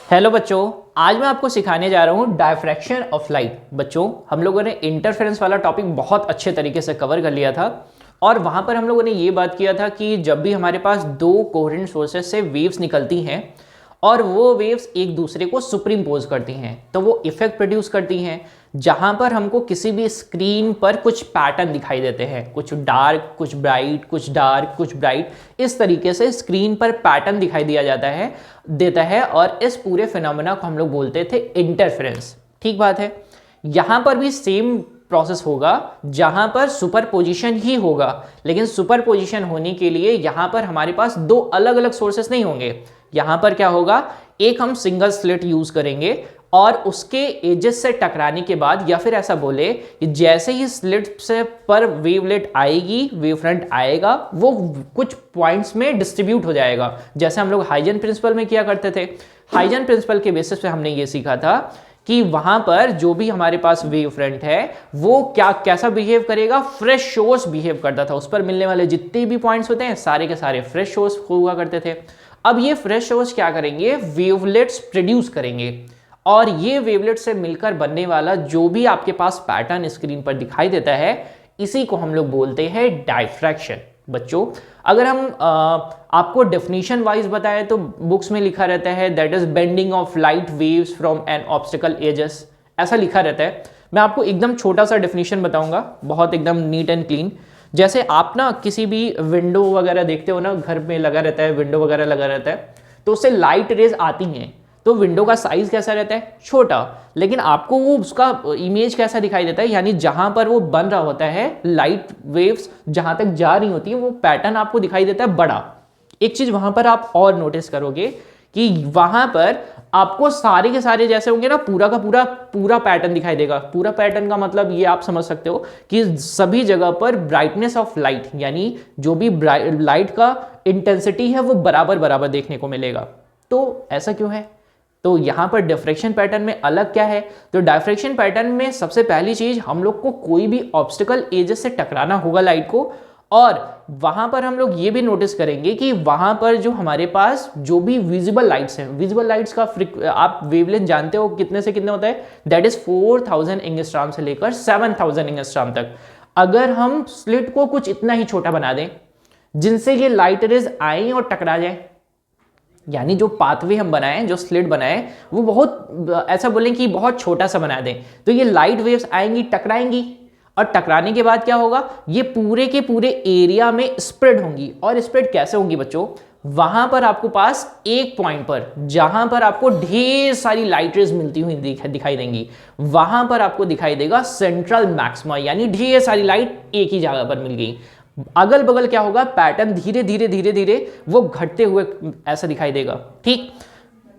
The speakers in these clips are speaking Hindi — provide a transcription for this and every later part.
हेलो बच्चों, आज मैं आपको सिखाने जा रहा हूँ डायफ्रैक्शन ऑफ लाइट। बच्चों, हम लोगों ने इंटरफेरेंस वाला टॉपिक बहुत अच्छे तरीके से कवर कर लिया था और वहाँ पर हम लोगों ने ये बात किया था कि जब भी हमारे पास दो कोहेरेंट सोर्सेस से वेव्स निकलती हैं और वो वेव्स एक दूसरे को सुपरिम्पोज करती हैं तो वो इफेक्ट प्रोड्यूस करती हैं, जहाँ पर हमको किसी भी स्क्रीन पर कुछ पैटर्न दिखाई देते हैं, कुछ डार्क, कुछ ब्राइट, कुछ डार्क, कुछ ब्राइट। इस तरीके से स्क्रीन पर पैटर्न दिखाई दिया देता है और इस पूरे फिनोमेना को हम लोग बोलते थे इंटरफेरेंस। ठीक बात है। यहाँ पर भी सेम प्रोसेस होगा, जहां पर सुपरपोजिशन ही होगा, लेकिन सुपरपोजिशन होने के लिए यहां पर हमारे पास दो अलग अलग सोर्सेस नहीं होंगे। यहां पर क्या होगा, एक हम सिंगल स्लिट यूज करेंगे और उसके एजेस से टकराने के बाद, या फिर ऐसा बोले कि जैसे ही स्लिट से पर वेवलेट आएगी, वेव फ्रंट आएगा, वो कुछ पॉइंट्स में डिस्ट्रीब्यूट हो जाएगा, जैसे हम लोग हाइजन प्रिंसिपल में किया करते थे। हाइजन प्रिंसिपल के बेसिस पे हमने ये सीखा था कि वहां पर जो भी हमारे पास वेव फ्रंट है वो कैसा बिहेव करेगा, फ्रेश सोर्स बिहेव करता था। उस पर मिलने वाले जितने भी पॉइंट्स होते हैं सारे के सारे फ्रेश सोर्स हुआ करते थे। अब ये फ्रेश सोर्स क्या करेंगे, वेवलेट्स प्रोड्यूस करेंगे और ये वेवलेट से मिलकर बनने वाला जो भी आपके पास पैटर्न स्क्रीन पर दिखाई देता है, इसी को हम लोग बोलते हैं डायफ्रैक्शन। बच्चों, अगर हम आपको डेफिनेशन वाइज बताएं तो बुक्स में लिखा रहता है that is bending of light waves from an obstacle edges, ऐसा लिखा रहता है। मैं आपको एकदम छोटा सा डेफिनेशन बताऊंगा, बहुत एकदम नीट एंड क्लीन। जैसे आप ना किसी भी विंडो वगैरह देखते हो ना, घर में लगा रहता है, विंडो वगैरह लगा रहता है, तो उससे लाइट रेज आती हैं, तो विंडो का साइज कैसा रहता है, छोटा, लेकिन आपको वो उसका इमेज कैसा दिखाई देता है, यानी जहां पर वो बन रहा होता है लाइट वेव्स जहां तक जा रही होती है वो पैटर्न आपको दिखाई देता है बड़ा। एक चीज वहां पर आप और नोटिस करोगे कि वहां पर आपको सारे के सारे जैसे होंगे ना, पूरा का पूरा पैटर्न दिखाई देगा। पूरा पैटर्न का मतलब ये आप समझ सकते हो कि सभी जगह पर ब्राइटनेस ऑफ लाइट, यानी जो भी लाइट का इंटेंसिटी है वो बराबर बराबर देखने को मिलेगा। तो ऐसा क्यों है? तो यहां पर डिफ्रैक्शन पैटर्न में अलग क्या है, तो डायफ्रैक्शन पैटर्न में सबसे पहली चीज हम लोग को कोई भी ऑब्स्टिकल एजेस से टकराना होगा लाइट को, और वहां पर हम लोग ये भी नोटिस करेंगे कि वहां पर जो हमारे पास जो भी विजिबल लाइट्स हैं, विजिबल लाइट्स का आप वेवलेंथ जानते हो कितने से कितने होता है, दैट इज 4000 एंगस्ट्रॉम से लेकर 7000 एंगस्ट्रॉम तक। अगर हम स्लिट को कुछ इतना ही छोटा बना दें जिनसे ये लाइट रेज आए और टकरा जाए, यानी जो पाथवे हम बनाए, जो स्लिट बनाए, वो बहुत ऐसा बोलें कि बहुत छोटा सा बना दें, तो ये लाइट वेव्स आएंगी, टकराएंगी, और टकराने के बाद क्या होगा, ये पूरे के पूरे एरिया में स्प्रेड होंगी। और स्प्रेड कैसे होंगी बच्चों, वहां पर आपको पास एक पॉइंट पर जहां पर आपको ढेर सारी लाइट रेज मिलती हुई दिखाई देंगी, वहां पर आपको दिखाई देगा सेंट्रल मैक्सिमा, यानी ढेर सारी लाइट एक ही जगह पर मिल गई। अगल बगल क्या होगा, पैटर्न धीरे धीरे धीरे धीरे वो घटते हुए ऐसा दिखाई देगा। ठीक,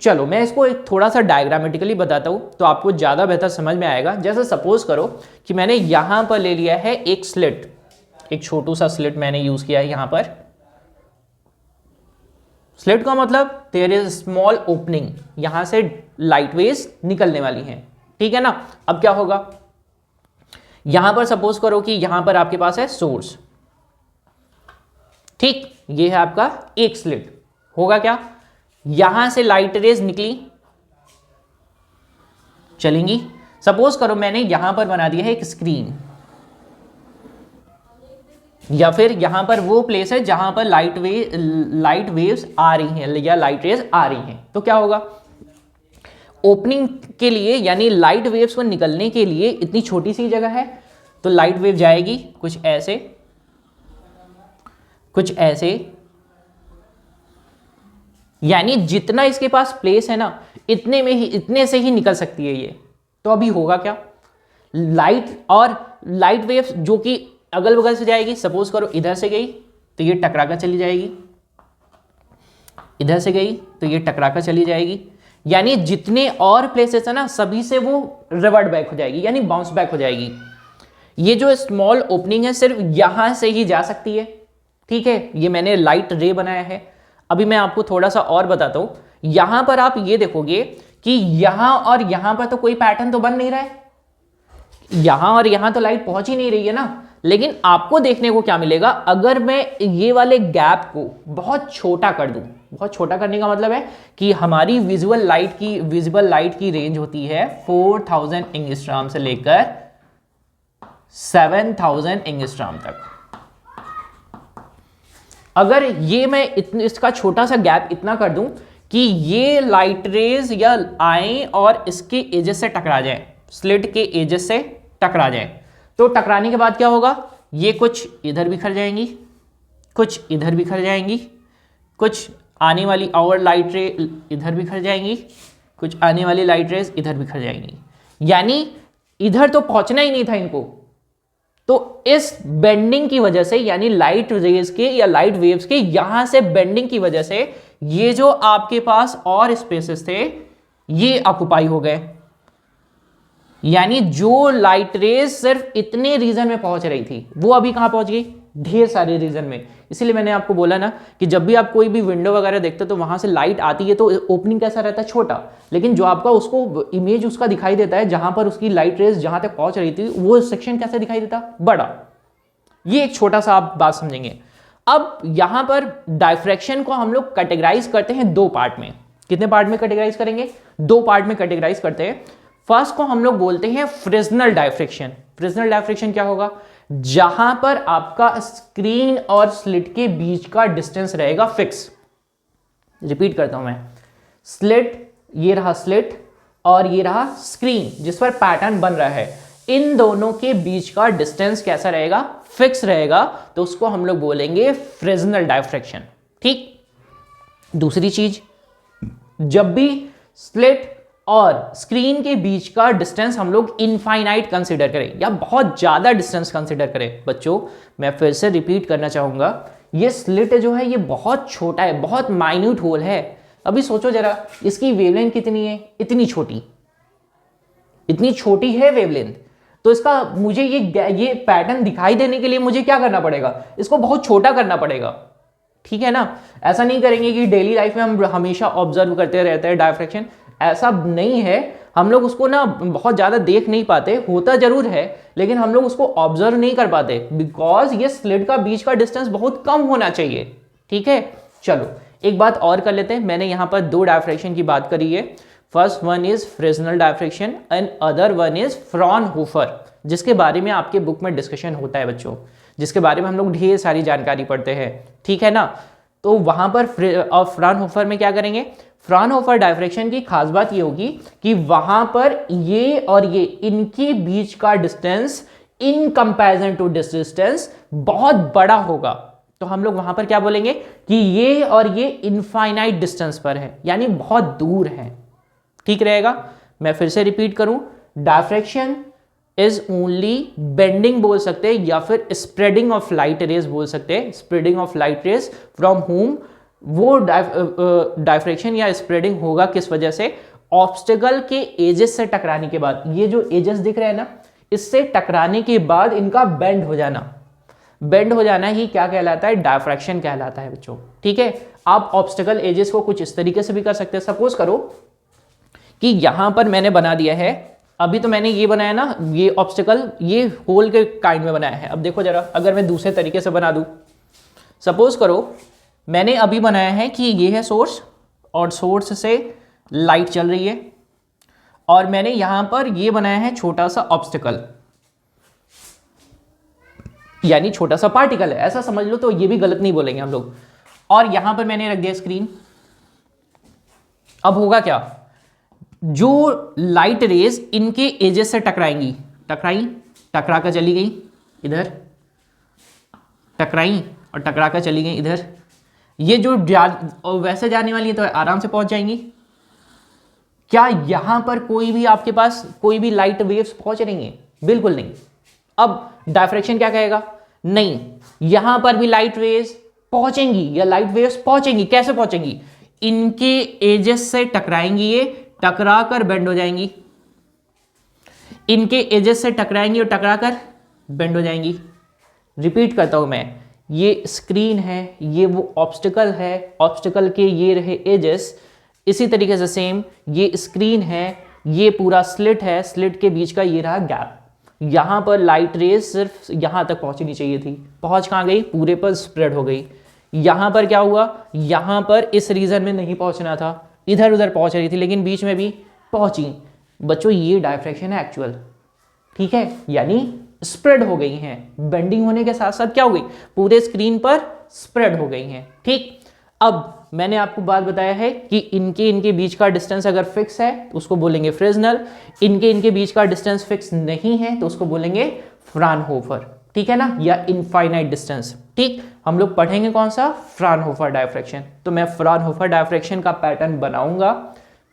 चलो मैं इसको एक थोड़ा सा डायग्रामेटिकली बताता हूं तो आपको ज्यादा बेहतर समझ में आएगा। जैसे सपोज करो कि मैंने यहां पर ले लिया है एक स्लिट, एक छोटू सा स्लिट मैंने यूज किया है। यहां पर स्लिट का मतलब देयर इज स्मॉल ओपनिंग, यहां से लाइट वेव्स निकलने वाली हैं, ठीक है ना। अब क्या होगा, यहां पर सपोज करो कि यहां पर आपके पास है सोर्स, ठीक, ये है आपका एक स्लिट। होगा क्या, यहां से लाइट रेज निकली, चलेंगी। सपोज करो मैंने यहां पर बना दिया है एक स्क्रीन, या फिर यहां पर वो प्लेस है जहां पर लाइट वेव्स आ रही हैं या लाइट रेज आ रही हैं, तो क्या होगा, ओपनिंग के लिए यानी लाइट वेव्स को निकलने के लिए इतनी छोटी सी जगह है, तो लाइट वेव जाएगी कुछ ऐसे, कुछ ऐसे, यानी जितना इसके पास प्लेस है ना, इतने में ही, इतने से ही निकल सकती है ये। तो अभी होगा क्या, लाइट वेव्स जो कि अगल बगल से जाएगी, सपोज करो इधर से गई तो ये टकरा कर चली जाएगी, इधर से गई तो ये टकरा कर चली जाएगी, यानी जितने और प्लेसेस है ना सभी से वो रिवर्ट बैक हो जाएगी, यानी बाउंस बैक हो जाएगी। ये जो स्मॉल ओपनिंग है सिर्फ यहां से ही जा सकती है, ठीक है। ये मैंने लाइट रे बनाया है। अभी मैं आपको थोड़ा सा और बताता हूं, यहां पर आप ये देखोगे कि यहां और यहां पर तो कोई पैटर्न तो बन नहीं रहा है, यहां और यहां तो लाइट पहुंच ही नहीं रही है ना, लेकिन आपको देखने को क्या मिलेगा, अगर मैं ये वाले गैप को बहुत छोटा कर दूं, बहुत छोटा करने का मतलब है कि हमारी विजुअल लाइट की रेंज होती है 4000 एंगस्ट्रॉम से लेकर 7000 एंगस्ट्रॉम तक। अगर ये मैं इसका छोटा सा गैप इतना कर दूं कि ये लाइट रेज या आए और इसके एजेस से टकरा जाए, स्लिट के एजेस से टकरा जाए, तो टकराने के बाद क्या होगा, ये कुछ इधर बिखर जाएंगी, कुछ इधर बिखर जाएंगी, कुछ आने वाली और लाइट रे इधर बिखर जाएंगी, कुछ आने वाली लाइट रेज इधर बिखर जाएंगी। यानी इधर तो पहुंचना ही नहीं था इनको, तो इस बेंडिंग की वजह से, यानी लाइट रेज के या लाइट वेव्स के यहां से बेंडिंग की वजह से ये जो आपके पास और स्पेसेस थे ये ऑक्युपाई हो गए। यानी जो लाइट रेज सिर्फ इतने रीजन में पहुंच रही थी वो अभी कहां पहुंच गई, ढेर सारे रीजन में। इसीलिए मैंने आपको बोला ना कि जब भी आप कोई भी विंडो वगैरह देखते हो तो वहां से लाइट आती है तो ओपनिंग कैसा रहता है, छोटा, लेकिन जो आपका उसको इमेज उसका दिखाई देता है जहां पर उसकी लाइट रेज जहां तक पहुंच रही थी वो सेक्शन कैसे दिखाई देता, बड़ा। ये एक छोटा सा आप बात समझेंगे। अब यहां पर डायफ्रैक्शन को हम लोग कैटेगराइज करते हैं दो पार्ट में। कितने पार्ट में कैटेगराइज करेंगे, दो पार्ट में कैटेगराइज करते हैं। फर्स्ट को हम लोग बोलते हैं फ्रिजनल डायफ्रैक्शन। फ्रिजनल डायफ्रैक्शन क्या होगा, जहां पर आपका स्क्रीन और स्लिट के बीच का डिस्टेंस रहेगा फिक्स। रिपीट करता हूं मैं, स्लिट, ये रहा स्लिट और ये रहा स्क्रीन जिस पर पैटर्न बन रहा है, इन दोनों के बीच का डिस्टेंस कैसा रहेगा, फिक्स रहेगा, तो उसको हम लोग बोलेंगे फ्रिजनल डायफ्रैक्शन। ठीक। दूसरी चीज, जब भी स्लिट और स्क्रीन के बीच का डिस्टेंस हम लोग इनफाइनाइट कंसीडर करें या बहुत ज्यादा डिस्टेंस कंसीडर करें, बच्चों मैं फिर से रिपीट करना चाहूंगा, ये स्लिट जो है ये बहुत छोटा है, बहुत माइन्यूट होल है। अभी सोचो जरा, इसकी वेवलेंथ कितनी है, इतनी छोटी, इतनी छोटी है वेवलेंथ, तो इसका मुझे ये पैटर्न दिखाई देने के लिए मुझे क्या करना पड़ेगा, इसको बहुत छोटा करना पड़ेगा। ठीक है ना। ऐसा नहीं करेंगे कि डेली लाइफ में हम हमेशा ऑब्जर्व करते रहते हैं डायफ्रैक्शन, ऐसा नहीं है। हम लोग उसको ना बहुत ज्यादा देख नहीं पाते, होता जरूर है लेकिन हम लोग उसको ऑब्जर्व नहीं कर पाते बिकॉज ये स्लिट का बीच का डिस्टेंस बहुत कम होना चाहिए। ठीक है, चलो एक बात और कर लेते हैं। मैंने यहां पर दो डायफ्रैक्शन की बात करी है। First one is Fresnel diffraction and other one is Fraunhofer, जिसके बारे में आपके बुक में डिस्कशन होता है बच्चों, जिसके बारे में हम लोग ढेर सारी जानकारी पढ़ते हैं। ठीक है ना। तो वहां पर फ्रॉनहोफर में क्या करेंगे, फ्रॉनहोफर डायफ्रैक्शन की खास बात ये होगी कि वहां पर ये और ये इनके बीच का distance in comparison to this distance बहुत बड़ा होगा। तो हम लोग वहां पर क्या बोलेंगे कि ये और ये इनफाइनाइट डिस्टेंस पर है, यानी बहुत दूर है। ठीक रहेगा। मैं फिर से रिपीट करूं, डायफ्रैक्शन इज ओनली बेंडिंग बोल सकते हैं या फिर स्प्रेडिंग ऑफ लाइट रेज बोल सकते हैं। Spreading of light rays from home, वो डायफ्रैक्शन या स्प्रेडिंग होगा किस वजह से, ऑब्स्टेकल के एजेस से टकराने के बाद। ये जो एजेस दिख रहे हैं ना, इससे टकराने के बाद इनका बेंड हो जाना, बेंड हो जाना ही क्या कहलाता है, डायफ्रैक्शन कहलाता है बच्चों। ठीक है। आप ऑब्स्टेकल एजेस को कुछ इस तरीके से भी कर सकते हैं। सपोज करो कि यहां पर मैंने बना दिया है, अभी तो मैंने ये बनाया ना, ये ऑब्स्टेकल ये होल के काइंड में बनाया है। अब देखो जरा, अगर मैं दूसरे तरीके से बना दूं, सपोज करो मैंने अभी बनाया है कि ये है सोर्स और सोर्स से लाइट चल रही है और मैंने यहां पर ये बनाया है छोटा सा ऑब्स्टेकल, यानी छोटा सा पार्टिकल है, ऐसा समझ लो, तो ये भी गलत नहीं बोलेंगे हम लोग। और यहां पर मैंने रख दिया स्क्रीन। अब होगा क्या, जो लाइट रेज इनके एजेस से टकराएंगी, टकरा कर चली गई इधर, टकराई और टकरा कर चली गई इधर, ये जो वैसे जाने वाली है तो आराम से पहुंच जाएंगी। क्या यहां पर कोई भी आपके पास कोई भी लाइट वेव्स पहुंच रही हैं, बिल्कुल नहीं। अब डायफ्रैक्शन क्या कहेगा, नहीं, यहां पर भी लाइट वेव्स पहुंचेंगी या लाइट वेव्स पहुंचेंगी। कैसे पहुंचेंगी, इनके एजेस से टकराएंगी, ये टकरा कर बेंड हो जाएंगी, इनके एजेस से टकराएंगी और टकरा कर बेंड हो जाएंगी। रिपीट करता हूं मैं, ये स्क्रीन है, ये वो ऑब्स्टिकल है, ऑब्स्टिकल के ये रहे एजेस, इसी तरीके से सेम ये स्क्रीन है, ये पूरा स्लिट है, स्लिट के बीच का ये रहा गैप। यहाँ पर लाइट रेज सिर्फ यहाँ तक पहुँचनी चाहिए थी, पहुँच कहाँ गई, पूरे पर स्प्रेड हो गई। यहाँ पर क्या हुआ, यहाँ पर इस रीजन में नहीं पहुँचना था, इधर उधर पहुँच रही थी, लेकिन बीच में भी पहुँची। बच्चों ये डायफ्रैक्शन है एक्चुअल, ठीक है, यानी स्प्रेड हो गई हैं, बेंडिंग होने के साथ साथ क्या हो गई, पूरे स्क्रीन पर स्प्रेड हो गई हैं। ठीक, अब मैंने आपको बात बताया है कि इनके बीच का डिस्टेंस अगर फिक्स है तो उसको बोलेंगे फ्रेस्नेल, इनके बीच का डिस्टेंस फिक्स नहीं है तो उसको बोलेंगे फ्रानहोफर, ठीक है ना, या इनफाइनाइट डिस्टेंस। ठीक, हम लोग पढ़ेंगे कौन सा, फ्रानहोफर डायफ्रैक्शन। तो मैं फ्रानहोफर डायफ्रैक्शन का पैटर्न बनाऊंगा।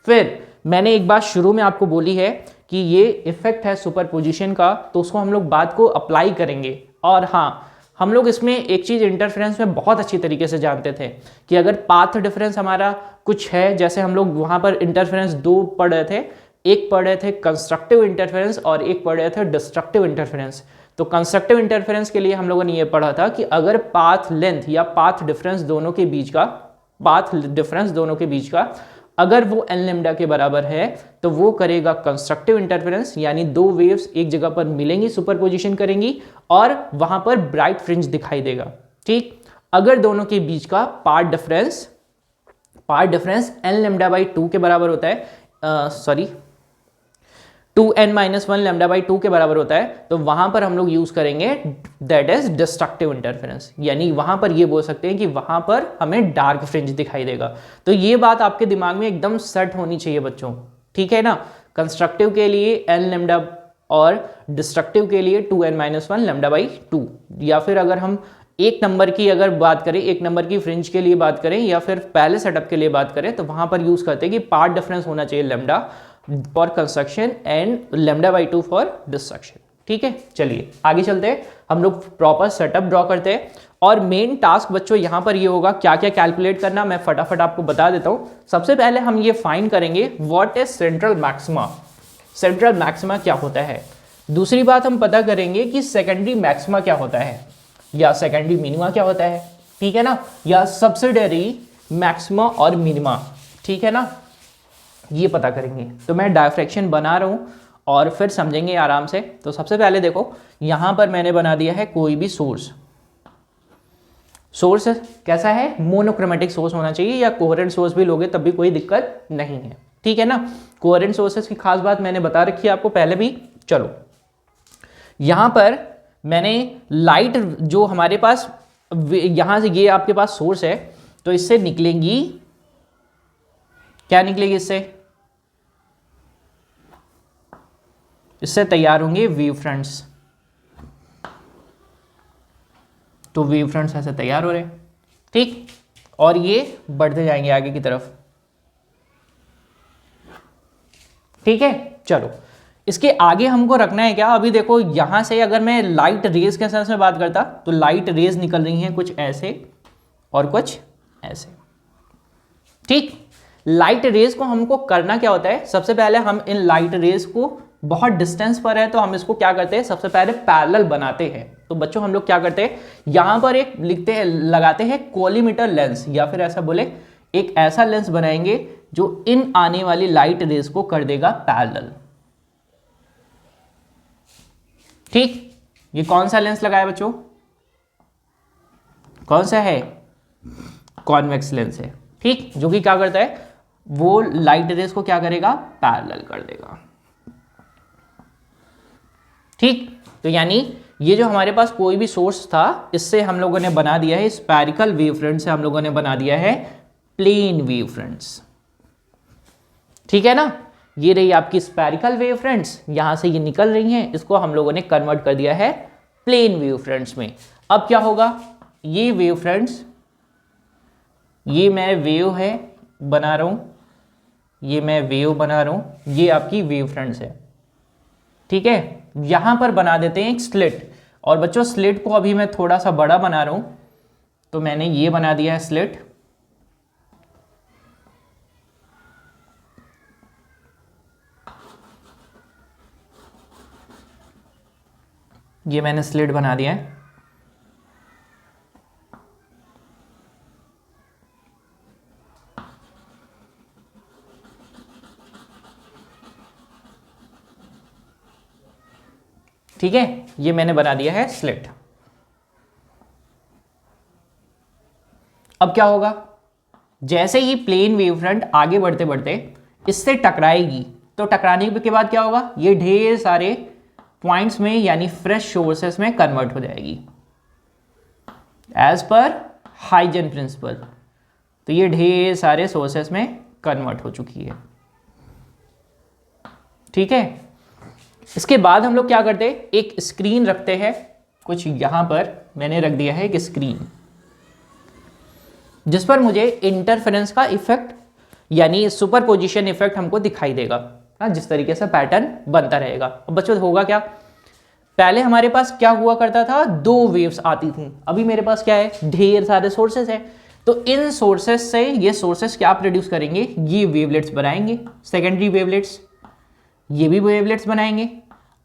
फिर मैंने एक बात शुरू में आपको बोली है कि ये इफेक्ट है सुपरपोजिशन का, तो उसको हम लोग बात को अप्लाई करेंगे। और हाँ, हम लोग इसमें एक चीज़ इंटरफेरेंस में बहुत अच्छी तरीके से जानते थे कि अगर पाथ डिफरेंस हमारा कुछ है, जैसे हम लोग वहाँ पर इंटरफेरेंस दो पढ़ रहे थे, एक पढ़ रहे थे कंस्ट्रक्टिव इंटरफेरेंस और एक पढ़ रहे थे डिस्ट्रक्टिव इंटरफेरेंस। तो कंस्ट्रक्टिव इंटरफेरेंस के लिए हम लोगों ने ये पढ़ा था कि अगर पाथ लेंथ या पाथ डिफरेंस दोनों के बीच का अगर वो एन लेमडा के बराबर है तो वो करेगा कंस्ट्रक्टिव इंटरफेरेंस, यानी दो वेव्स एक जगह पर मिलेंगी, सुपरपोजिशन करेंगी और वहां पर ब्राइट फ्रिंज दिखाई देगा। ठीक, अगर दोनों के बीच का path difference N lambda by 2 के बराबर होता है, 2n-1 लैम्डा बाई 2 के बराबर होता है, तो वहां पर हम लोग यूज करेंगे दैट इज डिस्ट्रक्टिव इंटरफेरेंस, यानी वहां पर ये बोल सकते हैं कि वहां पर हमें डार्क फ्रिंज दिखाई देगा। तो ये बात आपके दिमाग में एकदम सेट होनी चाहिए बच्चों, ठीक है ना। कंस्ट्रक्टिव के लिए n लैम्डा और डिस्ट्रक्टिव के लिए 2n-1 लैम्डा बाई 2, या फिर अगर हम एक नंबर की अगर बात करें, एक नंबर की फ्रिंज के लिए बात करें या फिर पहले सेटअप के लिए बात करें, तो वहां पर यूज करते हैं कि पार्ट डिफरेंस होना चाहिए lambda for construction and lambda by 2 for destruction. ठीक है, चलिए आगे चलते हैं, हम लोग प्रॉपर सेटअप ड्रॉ करते हैं। और मेन टास्क बच्चों यहाँ पर ये होगा, क्या क्या कैलकुलेट करना मैं फटाफट आपको बता देता हूँ। सबसे पहले हम ये फाइंड करेंगे what is central maxima, central maxima क्या होता है। दूसरी बात हम पता करेंगे कि सेकेंडरी मैक्सिमा क्या होता है या सेकेंडरी मिनिमा क्या होता है, ठीक है ना, या सब्सिडियरी मैक्सिमा और मिनिमा, ठीक है ना, ये पता करेंगे। तो मैं डायफ्रैक्शन बना रहा हूँ और फिर समझेंगे आराम से। तो सबसे पहले देखो, यहाँ पर मैंने बना दिया है कोई भी सोर्स कैसा है, मोनोक्रोमेटिक सोर्स होना चाहिए, या कोहेरेंट सोर्स भी लोगे तब भी कोई दिक्कत नहीं है, ठीक है ना। कोहेरेंट सोर्सेस की खास बात मैंने बता रखी है आपको पहले भी। चलो, यहाँ पर मैंने लाइट जो हमारे पास यहाँ से ये आपके पास सोर्स है, तो इससे निकलेंगी, क्या निकलेगी, इससे तैयार होंगे वेव फ्रंट्स। तो वेव फ्रंट्स ऐसे तैयार हो रहे हैं, ठीक, और ये बढ़ते जाएंगे आगे की तरफ, ठीक है। चलो, इसके आगे हमको रखना है क्या, अभी देखो यहां से अगर मैं लाइट रेज के सेंस में बात करता तो लाइट रेज निकल रही हैं कुछ ऐसे और कुछ ऐसे, ठीक। लाइट रेज को हमको करना क्या होता है, सबसे पहले हम इन लाइट रेज को, बहुत डिस्टेंस पर है तो हम इसको क्या करते हैं, सबसे पहले पैरेलल बनाते हैं। तो बच्चों हम लोग क्या करते हैं, यहां पर एक लिखते हैं, लगाते हैं कोलीमीटर लेंस, या फिर ऐसा बोले एक ऐसा लेंस बनाएंगे जो इन आने वाली लाइट रेज को कर देगा पैरेलल, ठीक। ये कौन सा लेंस लगाया बच्चों, कौन सा है, कॉन्वेक्स लेंस है, ठीक, जो कि क्या करता है, वो लाइट रेज को क्या करेगा, पैरेलल कर देगा, ठीक। तो यानी ये जो हमारे पास कोई भी सोर्स था, इससे हम लोगों ने बना दिया है, स्फेरिकल वेव फ्रंट से हम लोगों ने बना दिया है प्लेन वेव फ्रंट्स, ठीक है ना। ये रही आपकी स्फेरिकल वेव फ्रंट्स, यहां से ये निकल रही हैं, इसको हम लोगों ने कन्वर्ट कर दिया है प्लेन वेव फ्रंट्स में। अब क्या होगा, ये वेव फ्रंट्स, ये मैं वेव है बना रहा हूं, ये मैं वेव बना रहा हूं, ये आपकी वेव फ्रंट्स है, ठीक है। यहां पर बना देते हैं एक स्लिट, और बच्चों स्लिट को अभी मैं थोड़ा सा बड़ा बना रहा हूं, तो मैंने ये बना दिया है स्लिट, ये मैंने स्लिट बना दिया है। ठीक है, ये मैंने बना दिया है स्लिट। अब क्या होगा, जैसे ही प्लेन वेव फ्रंट आगे बढ़ते बढ़ते इससे टकराएगी तो टकराने के बाद क्या होगा, ये ढेर सारे पॉइंट्स में यानी फ्रेश सोर्सेस में कन्वर्ट हो जाएगी एज पर हाइजन प्रिंसिपल। तो ये ढेर सारे सोर्सेस में कन्वर्ट हो चुकी है। ठीक है, इसके बाद हम लोग क्या करते हैं, एक स्क्रीन रखते हैं कुछ, यहां पर मैंने रख दिया है एक स्क्रीन जिस पर मुझे इंटरफेरेंस का इफेक्ट यानी सुपरपोजिशन इफेक्ट हमको दिखाई देगा, जिस तरीके से पैटर्न बनता रहेगा। अब बच्चों होगा क्या, पहले हमारे पास क्या हुआ करता था, दो वेव्स आती थी, अभी मेरे पास क्या है, ढेर सारे सोर्सेस है। तो इन सोर्सेस से ये सोर्सेस क्या प्रोड्यूस करेंगे, ये वेवलेट्स बनाएंगे, सेकेंडरी वेवलेट्स, ये भी वेवलेट्स बनाएंगे,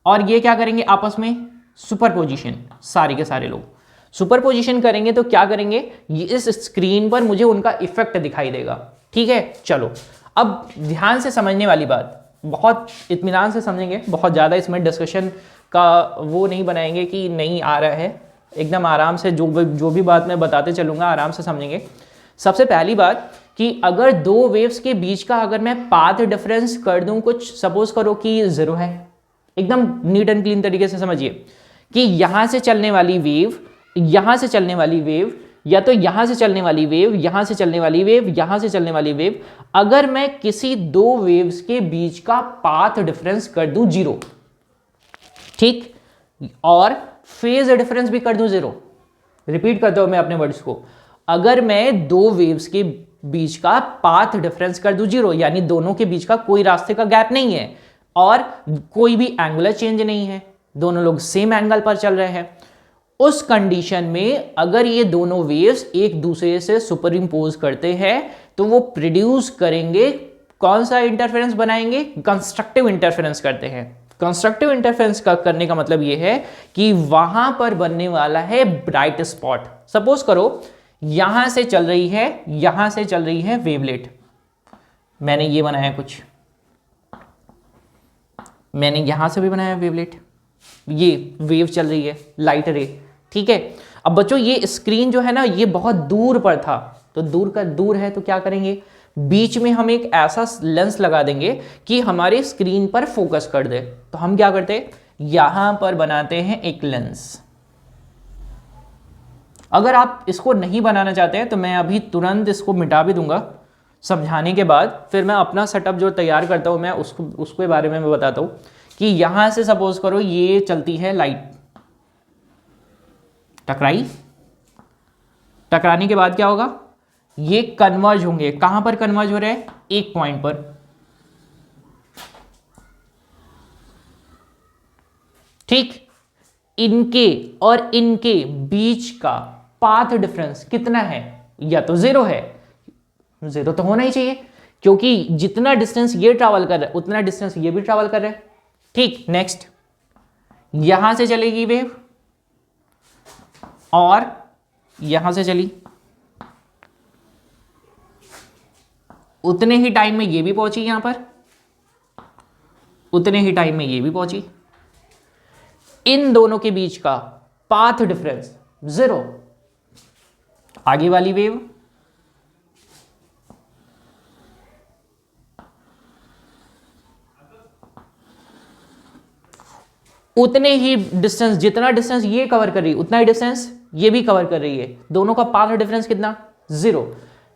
और ये क्या करेंगे आपस में सुपरपोजिशन, सारे के सारे लोग सुपरपोजिशन करेंगे। तो क्या करेंगे, ये इस स्क्रीन पर मुझे उनका इफेक्ट दिखाई देगा। ठीक है, चलो अब ध्यान से समझने वाली बात, बहुत इत्मीनान से समझेंगे, बहुत ज़्यादा इसमें डिस्कशन का वो नहीं बनाएंगे कि नहीं आ रहा है, एकदम आराम से जो भी बात मैं बताते चलूँगा आराम से समझेंगे। सबसे पहली बात कि अगर दो वेव्स के बीच का अगर मैं पाथ डिफरेंस कर दूं, कुछ सपोज करो कि 0 है, एकदम नीट एंड क्लीन तरीके से समझिए कि यहां से चलने वाली वेव, यहां से चलने वाली वेव, या तो यहां से चलने वाली वेव, यहां से चलने वाली वेव, यहां से चलने वाली वेव, अगर मैं किसी दो वेव्स के बीच का पाथ डिफरेंस कर दूं 0, ठीक, और फेज डिफरेंस भी कर दूं 0, रिपीट करता हूं मैं अपने वर्ड्स को, अगर मैं दो वेव्स के बीच का पाथ डिफरेंस कर दूं 0, यानी दोनों के बीच का कोई रास्ते का गैप नहीं है और कोई भी एंगुलर चेंज नहीं है, दोनों लोग सेम एंगल पर चल रहे हैं, उस कंडीशन में अगर ये दोनों वेव्स एक दूसरे से सुपर इंपोज करते हैं तो वो प्रोड्यूस करेंगे, कौन सा इंटरफेरेंस बनाएंगे, कंस्ट्रक्टिव इंटरफेरेंस करते हैं। कंस्ट्रक्टिव इंटरफेरेंस का करने का मतलब ये है कि वहां पर बनने वाला है ब्राइट स्पॉट। सपोज करो यहां से चल रही है, यहां से चल रही है वेवलेट, मैंने ये बनाया कुछ, मैंने यहां से भी बनाया वेवलेट, ये वेव चल रही है लाइट रे, ठीक है। अब बच्चों ये स्क्रीन जो है ना ये बहुत दूर पर था, तो दूर है तो क्या करेंगे, बीच में हम एक ऐसा लेंस लगा देंगे कि हमारे स्क्रीन पर फोकस कर दे। तो हम क्या करते हैं, यहां पर बनाते हैं एक लेंस। अगर आप इसको नहीं बनाना चाहते हैं तो मैं अभी तुरंत इसको मिटा भी दूंगा समझाने के बाद, फिर मैं अपना सेटअप जो तैयार करता हूं मैं उसके बारे में मैं बताता हूं कि यहां से सपोज करो ये चलती है लाइट, टकराने के बाद क्या होगा, ये कन्वर्ज होंगे, कहां पर कन्वर्ज हो रहे हैं, एक पॉइंट पर, ठीक। इनके और इनके बीच का पाथ डिफरेंस कितना है, या तो 0 है, 0 तो होना ही चाहिए क्योंकि जितना डिस्टेंस ये ट्रैवल कर रहा है उतना डिस्टेंस ये भी ट्रैवल कर रहा है, ठीक। नेक्स्ट, यहां से चलेगी वेव और यहां से चली, उतने ही टाइम में ये भी पहुंची, यहां पर उतने ही टाइम में ये भी पहुंची, इन दोनों के बीच का पाथ डिफरेंस 0। आगे वाली वेव उतने ही डिस्टेंस, जितना डिस्टेंस ये कवर कर रही है उतना ही डिस्टेंस ये भी कवर कर रही है, दोनों का पाथ डिफरेंस कितना, 0।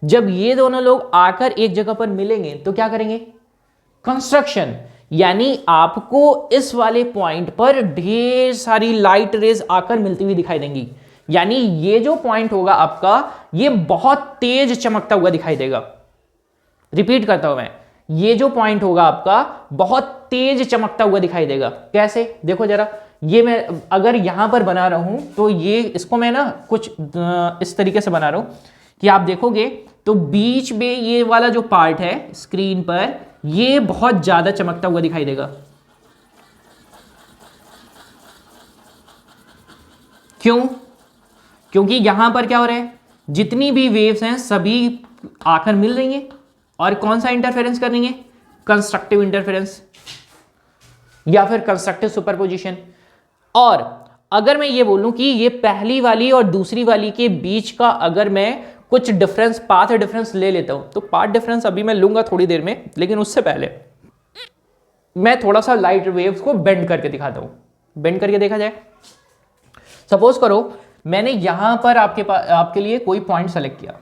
जब ये दोनों लोग आकर एक जगह पर मिलेंगे तो क्या करेंगे, कंस्ट्रक्शन, यानी आपको इस वाले पॉइंट पर ढेर सारी लाइट रेज आकर मिलती हुई दिखाई देंगी, यानी ये जो पॉइंट होगा आपका ये बहुत तेज चमकता हुआ दिखाई देगा। रिपीट करता हूं मैं, ये जो पॉइंट होगा आपका बहुत तेज चमकता हुआ दिखाई देगा। कैसे, देखो जरा, ये मैं अगर यहां पर बना रहा हूं तो ये इसको मैं ना कुछ इस तरीके से बना रहा हूं कि आप देखोगे तो बीच में ये वाला जो पार्ट है स्क्रीन पर ये बहुत ज्यादा चमकता हुआ दिखाई देगा। क्यों, क्योंकि यहां पर क्या हो रहा है, जितनी भी वेव्स हैं सभी आकर मिल रही हैं और कौन सा इंटरफेरेंस कर रही हैं, कंस्ट्रक्टिव इंटरफेरेंस या फिर कंस्ट्रक्टिव सुपरपोजिशन। और अगर मैं ये बोलूं कि ये पहली वाली और दूसरी वाली के बीच का अगर मैं कुछ डिफरेंस, पाथ डिफरेंस ले लेता हूं, तो पाथ डिफरेंस अभी मैं लूंगा थोड़ी देर में, लेकिन उससे पहले मैं थोड़ा सा लाइट वेव्स को बेंड करके दिखाता हूं। बेंड करके देखा जाए। सपोज करो मैंने यहां पर आपके लिए कोई पॉइंट सेलेक्ट किया,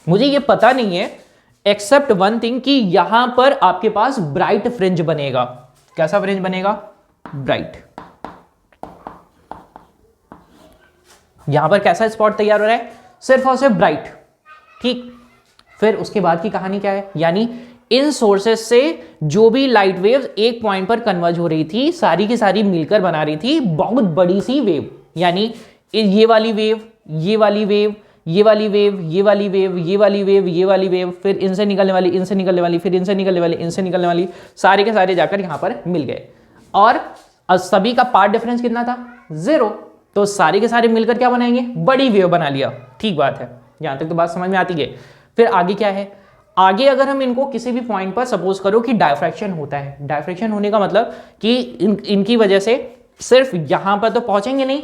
मुझे ये पता नहीं है एक्सेप्ट वन थिंग कि यहां पर आपके पास ब्राइट फ्रिंज बनेगा। कैसा फ्रिंज बनेगा? ब्राइट। यहां पर कैसा स्पॉट तैयार हो रहा है? सिर्फ और सिर्फ ब्राइट। ठीक, फिर उसके बाद की कहानी क्या है? यानी इन सोर्सेस से जो भी लाइट वेव्स एक पॉइंट पर कन्वर्ज हो रही थी, सारी की सारी मिलकर बना रही थी बहुत बड़ी सी वेव। यानी ये वाली वेव, ये वाली वेव, ये वाली वेव, ये वाली वेव, ये वाली वेव, ये वाली वेव, फिर इनसे निकलने वाली, इनसे निकलने वाली, फिर इनसे निकलने वाली, इनसे निकलने वाली, सारे के सारे जाकर यहां पर मिल गए। और सभी का पार्ट डिफरेंस कितना था? 0। तो सारे के सारे मिलकर क्या बनाएंगे? बड़ी वेव बना लिया। ठीक बात है, यहां तक तो बात समझ में आती है। फिर आगे क्या है? आगे अगर हम इनको किसी भी पॉइंट पर सपोज करो कि डायफ्रैक्शन होता है। डायफ्रैक्शन होने का मतलब कि इनकी वजह से सिर्फ यहां पर तो पहुंचेंगे नहीं,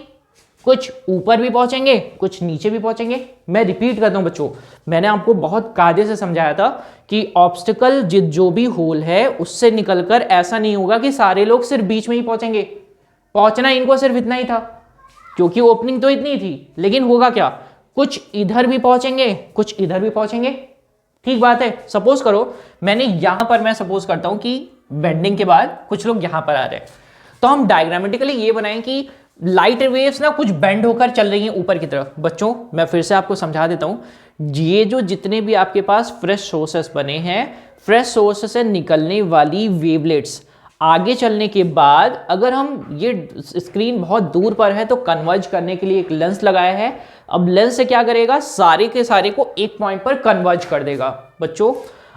कुछ ऊपर भी पहुंचेंगे, कुछ नीचे भी पहुंचेंगे। मैं रिपीट करता हूं बच्चों, मैंने आपको बहुत कायदे से समझाया था कि ऑब्स्टिकल जो भी होल है उससे निकलकर ऐसा नहीं होगा कि सारे लोग सिर्फ बीच में ही पहुंचेंगे। पहुंचना इनको सिर्फ इतना ही था, क्योंकि ओपनिंग तो इतनी थी। लेकिन होगा क्या? कुछ इधर भी पहुंचेंगे, कुछ इधर भी पहुंचेंगे। ठीक बात है। सपोज करो मैंने यहां पर, मैं सपोज करता हूं कि बेंडिंग के बाद कुछ लोग यहां पर आ रहे हैं, तो हम डायग्रामेटिकली ये बनाएं कि लाइट वेव्स ना कुछ बेंड होकर चल रही हैं ऊपर की तरफ। बच्चों मैं फिर से आपको समझा देता हूं, ये जो जितने भी आपके पास फ्रेश सोर्सेस बने हैं, फ्रेश सोर्स से निकलने वाली वेवलेट्स आगे चलने के बाद, अगर हम ये स्क्रीन बहुत दूर पर है तो कन्वर्ज करने के लिए एक लेंस लगाया है। अब लेंस से क्या करेगा? सारे के सारे को एक पॉइंट पर कन्वर्ज कर देगा। बच्चों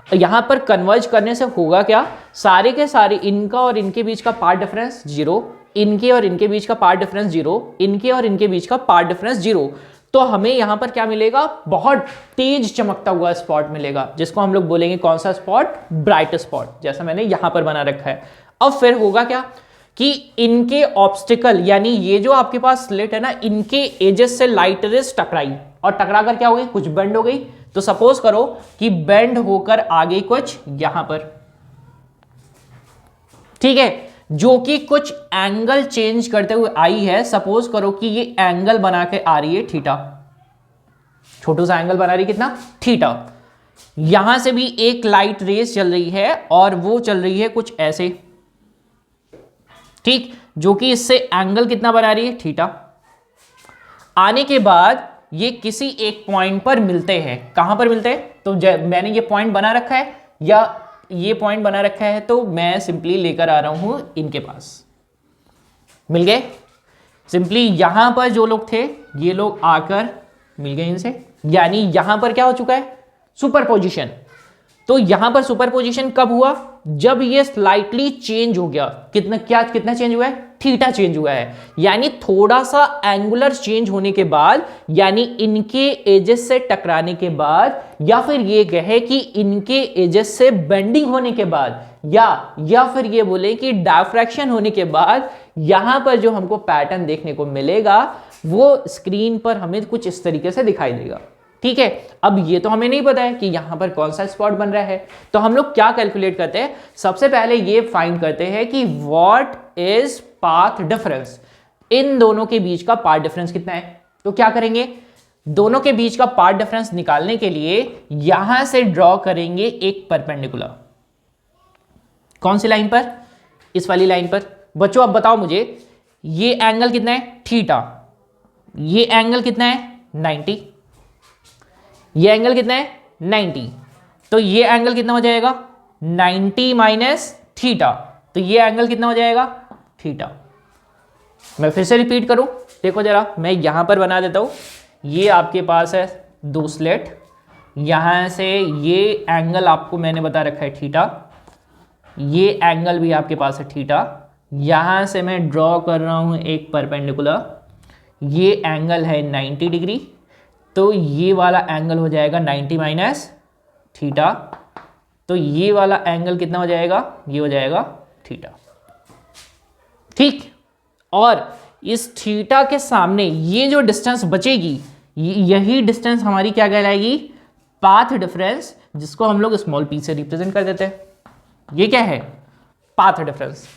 यहां पर कन्वर्ज करने से होगा क्या? सारे के सारे, इनका और इनके बीच का पार्ट डिफरेंस 0, इनके और इनके बीच का पार्ट डिफरेंस 0, इनके और इनके बीच का पार्ट डिफरेंस 0। तो हमें यहां पर क्या मिलेगा? बहुत तेज चमकता हुआ स्पॉट मिलेगा, जिसको हम लोग बोलेंगे कौन सा स्पॉट? ब्राइट स्पॉट, जैसा मैंने यहां पर बना रखा है। अब फिर होगा क्या कि इनके ऑब्स्टिकल, यानी ये जो आपके पास स्लिट है ना, इनके एजेस से लाइट रेज टकराई, और टकरा कर क्या हो गई? कुछ बेंड हो गई। तो सपोज करो कि बेंड होकर आ गई कुछ यहां पर, ठीक है, जो कि कुछ एंगल चेंज करते हुए आई है। सपोज करो कि ये एंगल बना के आ रही है थीटा, छोटू सा एंगल बना रही है, कितना? थीटा। यहां से भी एक लाइट रेस चल रही है और वो चल रही है कुछ ऐसे, ठीक, जो कि इससे एंगल कितना बना रही है? थीटा। आने के बाद ये किसी एक पॉइंट पर मिलते हैं। कहां पर मिलते हैं? तो मैंने ये पॉइंट बना रखा है, या ये पॉइंट बना रखा है, तो मैं सिंपली लेकर आ रहा हूं इनके पास। मिल गए। सिंपली यहां पर जो लोग थे ये लोग आकर मिल गए इनसे, यानी यहां पर क्या हो चुका है? सुपरपोजिशन। तो यहां पर सुपरपोजिशन कब हुआ? जब ये स्लाइटली चेंज हो गया। कितना चेंज हुआ है? थीटा चेंज हुआ है। यानी थोड़ा सा एंगुलर चेंज होने के बाद, यानी इनके एजेस से टकराने के बाद, या फिर ये कहे कि इनके एजेस से बेंडिंग होने के बाद, या फिर ये बोले कि डायफ्रैक्शन होने के बाद, यहां पर जो हमको पैटर्न देखने को मिलेगा वो स्क्रीन पर हमें कुछ इस तरीके से दिखाई देगा। ठीक है। अब ये तो हमें नहीं पता है कि यहां पर कौन सा स्पॉट बन रहा है, तो हम लोग क्या कैलकुलेट करते हैं? सबसे पहले ये फाइंड करते हैं कि व्हाट इज पाथ डिफरेंस, इन दोनों के बीच का पाथ डिफरेंस कितना है। तो क्या करेंगे? दोनों के बीच का पाथ डिफरेंस निकालने के लिए यहां से ड्रॉ करेंगे एक परपेंडिकुलर। कौन सी लाइन पर? इस वाली लाइन पर। बच्चों अब बताओ मुझे, ये एंगल कितना है? थीटा। ये एंगल कितना है? 90। ये एंगल कितना है? 90। तो ये एंगल कितना हो जाएगा? 90 माइनस थीटा। तो ये एंगल कितना हो जाएगा? थीटा। मैं फिर से रिपीट करूं, देखो जरा, मैं यहां पर बना देता हूं। ये आपके पास है दो स्लेट, यहां से ये एंगल आपको मैंने बता रखा है थीटा, ये एंगल भी आपके पास है थीटा। यहां से मैं ड्रॉ कर रहा हूं एक परपेंडिकुलर, ये एंगल है 90 डिग्री। तो ये वाला एंगल हो जाएगा 90 माइनस थीटा। तो ये वाला एंगल कितना हो जाएगा? ये हो जाएगा थीटा। ठीक। और इस थीटा के सामने ये जो डिस्टेंस बचेगी यही डिस्टेंस हमारी क्या कहलाएगी, पाथ डिफरेंस, जिसको हम लोग स्मॉल p से रिप्रेजेंट कर देते हैं। ये क्या है, पाथ डिफरेंस,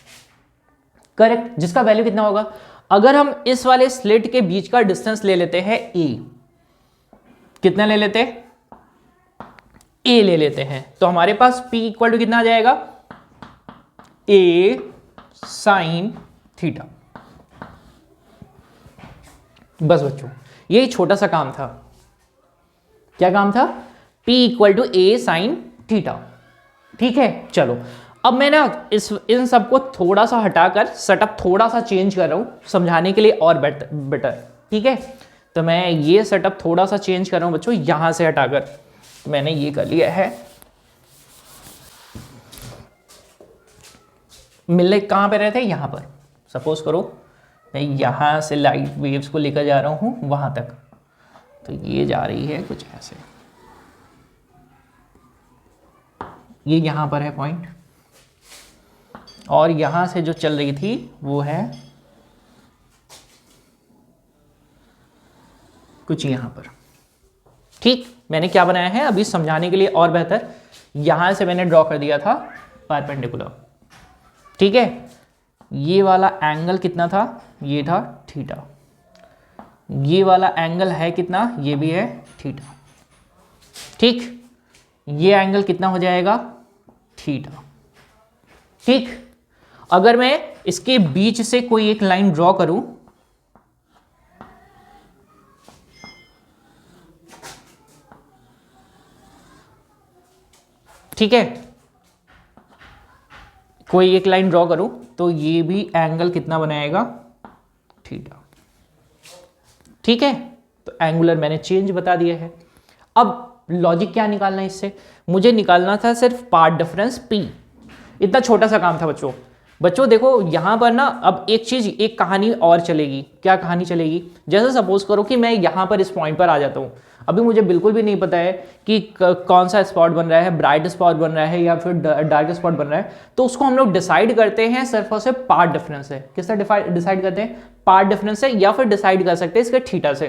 करेक्ट, जिसका वैल्यू कितना होगा, अगर हम इस वाले स्लिट के बीच का डिस्टेंस ले लेते हैं a, कितना ले लेते हैं, a ले लेते हैं, तो हमारे पास p इक्वल टू कितना आ जाएगा, a साइन थीटा। बस बच्चों यही छोटा सा काम था। क्या काम था, p equal to a sine theta. ठीक है, चलो अब मैं ना इन सबको थोड़ा सा हटाकर सेटअप थोड़ा सा चेंज कर रहा हूं समझाने के लिए और बेटर। ठीक है, तो मैं ये सेटअप थोड़ा सा चेंज कर रहा हूं बच्चों, यहां से हटाकर मैंने ये कर लिया है। मिलने कहां पे रहे थे, यहां पर। सपोज करो मैं यहां से लाइट वेव्स को लेकर जा रहा हूं वहां तक, तो ये जा रही है कुछ ऐसे, ये यहां पर है पॉइंट, और यहां से जो चल रही थी वो है कुछ यहां पर। ठीक, मैंने क्या बनाया है अभी समझाने के लिए और बेहतर, यहां से मैंने ड्रॉ कर दिया था परपेंडिकुलर। ठीक है, ये वाला एंगल कितना था, ये था थीटा, ये वाला एंगल है कितना, ये भी है थीटा। ठीक, ये एंगल कितना हो जाएगा, थीटा। ठीक, अगर मैं इसके बीच से कोई एक लाइन ड्रॉ करूं, ठीक है, कोई एक लाइन ड्रॉ करूं तो ये भी एंगल कितना बनाएगा, थीटा। ठीक है, तो एंगुलर मैंने चेंज बता दिया है। अब लॉजिक क्या निकालना है इससे, मुझे निकालना था सिर्फ पार्ट डिफरेंस p। इतना छोटा सा काम था बच्चों देखो यहां पर ना अब एक कहानी और चलेगी। क्या कहानी चलेगी, जैसे सपोज करो कि मैं यहां पर इस पॉइंट पर आ जाता हूं, अभी मुझे बिल्कुल भी नहीं पता है कि कौन सा स्पॉट बन रहा है, ब्राइट स्पॉट बन रहा है या फिर डार्क स्पॉट बन रहा है, तो उसको हम लोग डिसाइड करते हैं सिर्फ और सिर्फ पार्ट डिफरेंस से। किससे डिसाइड करते हैं, पार्ट डिफरेंस से, या फिर डिसाइड कर सकते हैं इसके थीटा से।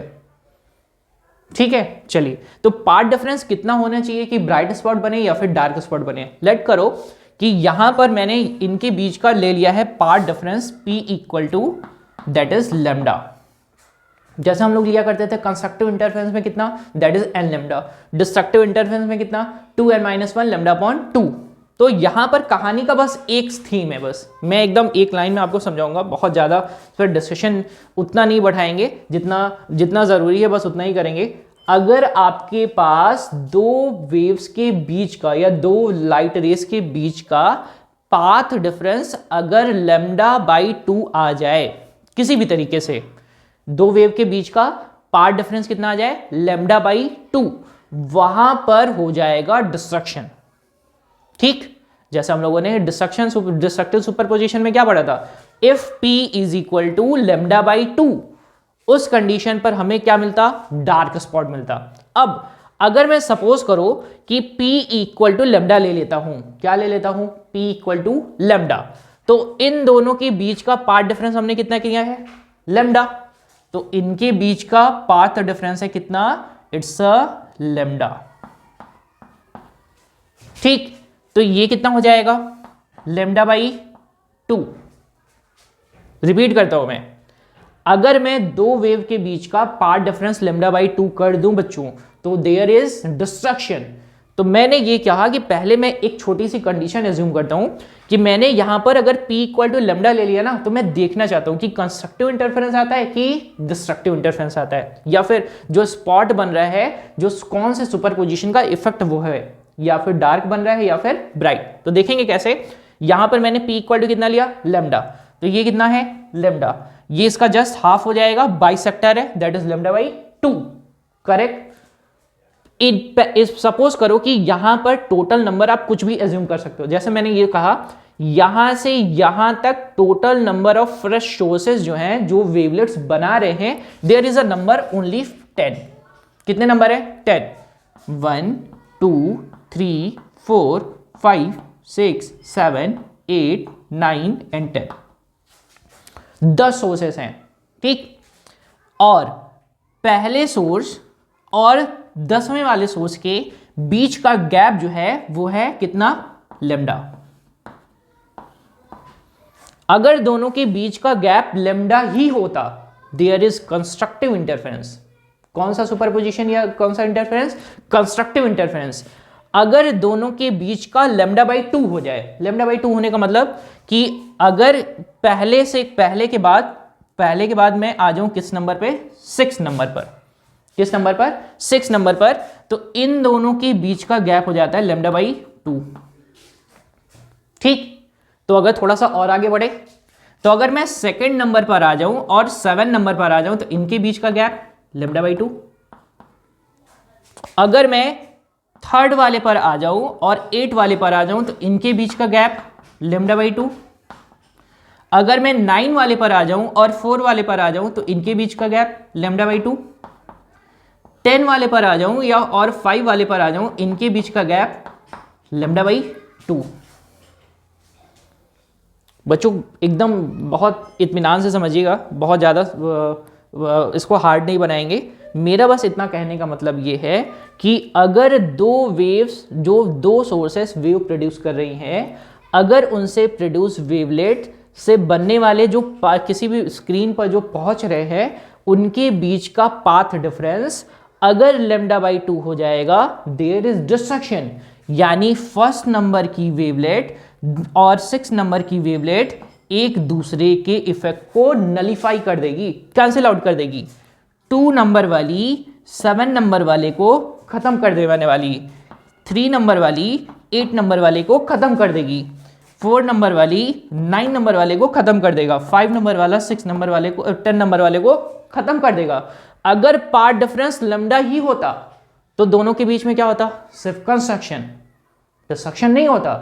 ठीक है, चलिए, तो पार्ट डिफरेंस कितना होना चाहिए कि ब्राइट स्पॉट बने या फिर डार्क स्पॉट बने। लेट करो कि यहां पर मैंने इनके बीच का ले लिया है path difference p equal to that is lambda, जैसे हम लोग लिया करते थे कंस्ट्रक्टिव इंटरफेरेंस में कितना, that is n lambda, destructive interference में कितना 2n-1 लेमडा अपॉन 2। तो यहां पर कहानी का बस एक थीम है, बस मैं एकदम एक लाइन में आपको समझाऊंगा, बहुत ज्यादा फिर डिस्कशन उतना नहीं बढ़ाएंगे, जितना जरूरी है बस उतना ही करेंगे। अगर आपके पास दो वेव्स के बीच का या दो लाइट रेस के बीच का पाथ डिफरेंस अगर लेमडा बाई 2 आ जाए, किसी भी तरीके से दो वेव के बीच का पाथ डिफरेंस कितना आ जाए, लेमडा बाई 2, वहां पर हो जाएगा डिस्ट्रक्शन। ठीक, जैसे हम लोगों ने डिस्ट्रक्टिव सुपरपोजिशन में क्या पढ़ा था, if p is equal to lambda by 2, उस कंडीशन पर हमें क्या मिलता, डार्क स्पॉट मिलता। अब अगर मैं सपोज करो कि p इक्वल टू लेमडा ले लेता हूं, क्या ले लेता हूं, p इक्वल टू लेमडा, तो इन दोनों के बीच का पाथ डिफरेंस हमने कितना किया है, लेमडा, तो इनके बीच का पाथ डिफरेंस है कितना, इट्स अ लेमडा। ठीक, तो ये कितना हो जाएगा, लेमडा बाई 2। रिपीट करता हूं मैं, अगर मैं दो वेव के बीच का पाथ डिफरेंस लेमडा बाई 2 कर दूं बच्चों, तो देयर इज डिस्ट्रक्शन। तो मैंने ये कहा कि पहले मैं एक छोटी सी कंडीशन एज्यूम करता हूं कि मैंने यहां पर अगर p इक्वल टू लेमडा ले लिया ना, तो मैं देखना चाहता हूं कि कंस्ट्रक्टिव इंटरफेरेंस आता है कि डिस्ट्रक्टिव इंटरफेरेंस आता है, या फिर जो स्पॉट बन रहा है जो कौन से सुपरपोजिशन का इफेक्ट वो है, या फिर डार्क बन रहा है या फिर ब्राइट। तो देखेंगे कैसे, यहां पर मैंने p इक्वल टू कितना लिया, लेमडा, तो ये कितना है, लेमडा, ये इसका जस्ट हाफ हो जाएगा, बाइसेक्टर है, that is lambda by 2, correct. Suppose करो कि यहां पर टोटल नंबर आप कुछ भी एज्यूम कर सकते हो, जैसे मैंने ये कहा यहां से यहां तक total number of fresh sources जो हैं, जो वेवलेट्स बना रहे हैं, there is a number only 10। कितने नंबर है, 10, 1 2 3 4 5 6 7 8 9 एंड 10। 10 सोर्सेस हैं, ठीक, और पहले सोर्स और 10वें वाले सोर्स के बीच का गैप जो है वो है कितना, लेमडा। अगर दोनों के बीच का गैप लेमडा ही होता, देयर इज कंस्ट्रक्टिव इंटरफेरेंस। कौन सा सुपरपोजिशन या कौन सा इंटरफेरेंस, कंस्ट्रक्टिव इंटरफेरेंस। अगर दोनों के बीच का लेमडा बाई 2 हो जाए, लेमडा बाई 2 होने का मतलब कि अगर पहले के बाद मैं आ जाऊं किस नंबर पे, 6 नंबर पर, किस नंबर पर, 6 नंबर पर, तो इन दोनों के बीच का गैप हो जाता है लेमडा बाई 2, ठीक। तो अगर थोड़ा सा और आगे बढ़े, तो अगर मैं सेकंड नंबर पर आ जाऊं और 7 नंबर पर आ जाऊं, तो इनके बीच का गैप लेमडा बाई 2। अगर मैं थर्ड वाले पर आ जाऊं और 8 वाले पर आ जाऊं, तो इनके बीच का गैप लेमडा बाई 2। अगर मैं 9 वाले पर आ जाऊं और 4 वाले पर आ जाऊं, तो इनके बीच का गैप लेमडा बाई 2। 10 वाले पर आ जाऊं या और 5 वाले पर आ जाऊं, इनके बीच का गैप लेमडा बाई 2। बच्चों एकदम बहुत इत्मीनान से समझिएगा, बहुत ज़्यादा इसको हार्ड नहीं बनाएंगे। मेरा बस इतना कहने का मतलब ये है कि अगर दो वेव्स, जो दो सोर्सेस वेव प्रोड्यूस कर रही हैं, अगर उनसे प्रोड्यूस वेवलेट से बनने वाले जो किसी भी स्क्रीन पर जो पहुंच रहे हैं, उनके बीच का पाथ डिफरेंस अगर लेमडा बाई 2 हो जाएगा, देयर इज डिस्ट्रक्शन, यानी फर्स्ट नंबर की वेवलेट और 6 नंबर की वेवलेट एक दूसरे के इफेक्ट को नलीफाई कर देगी, कैंसिल आउट कर देगी। 2 नंबर वाली 7 नंबर वाले को खत्म कर देने वाली, 3 नंबर वाली 8 नंबर वाले को खत्म कर देगी, 4 नंबर वाली 9 नंबर वाले को खत्म कर देगा, 5 नंबर वाला 6 नंबर वाले को, 10 नंबर वाले को खत्म कर देगा। अगर पार्ट डिफरेंस लेमडा ही होता, तो दोनों के बीच में क्या होता, सिर्फ कंस्ट्रक्शन, डिस्ट्रक्शन नहीं होता।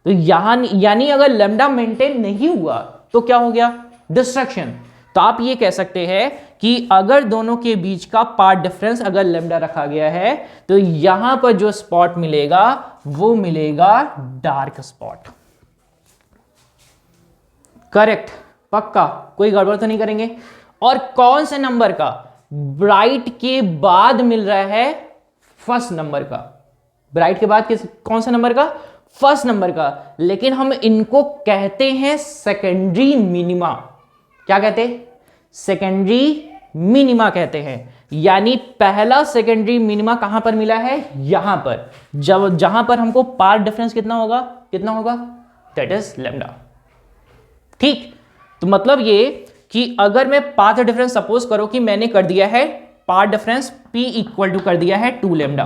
तो यहां यानी अगर लेमडा मेंटेन नहीं हुआ तो क्या हो गया, डिस्ट्रक्शन। तो आप ये कह सकते हैं कि अगर दोनों के बीच का पार्ट डिफरेंस अगर लेमडा रखा गया है, तो यहां पर जो स्पॉट मिलेगा वो मिलेगा डार्क स्पॉट। करेक्ट, पक्का, कोई गड़बड़ तो नहीं करेंगे। और कौन से नंबर का, ब्राइट के बाद मिल रहा है फर्स्ट नंबर का, ब्राइट के बाद कौन सा नंबर का, फर्स्ट नंबर का। लेकिन हम इनको कहते हैं सेकेंडरी मिनिमा। क्या कहते हैं, सेकेंडरी मिनिमा कहते हैं। यानी पहला सेकेंडरी मिनिमा कहां पर मिला है, यहां पर, जहां पर हमको पार्ट डिफरेंस कितना होगा, दैट इज लेमडा, ठीक। तो मतलब ये कि अगर मैं पाथ डिफरेंस सपोज करो कि मैंने कर दिया है path difference P equal to कर दिया है 2 लेमडा,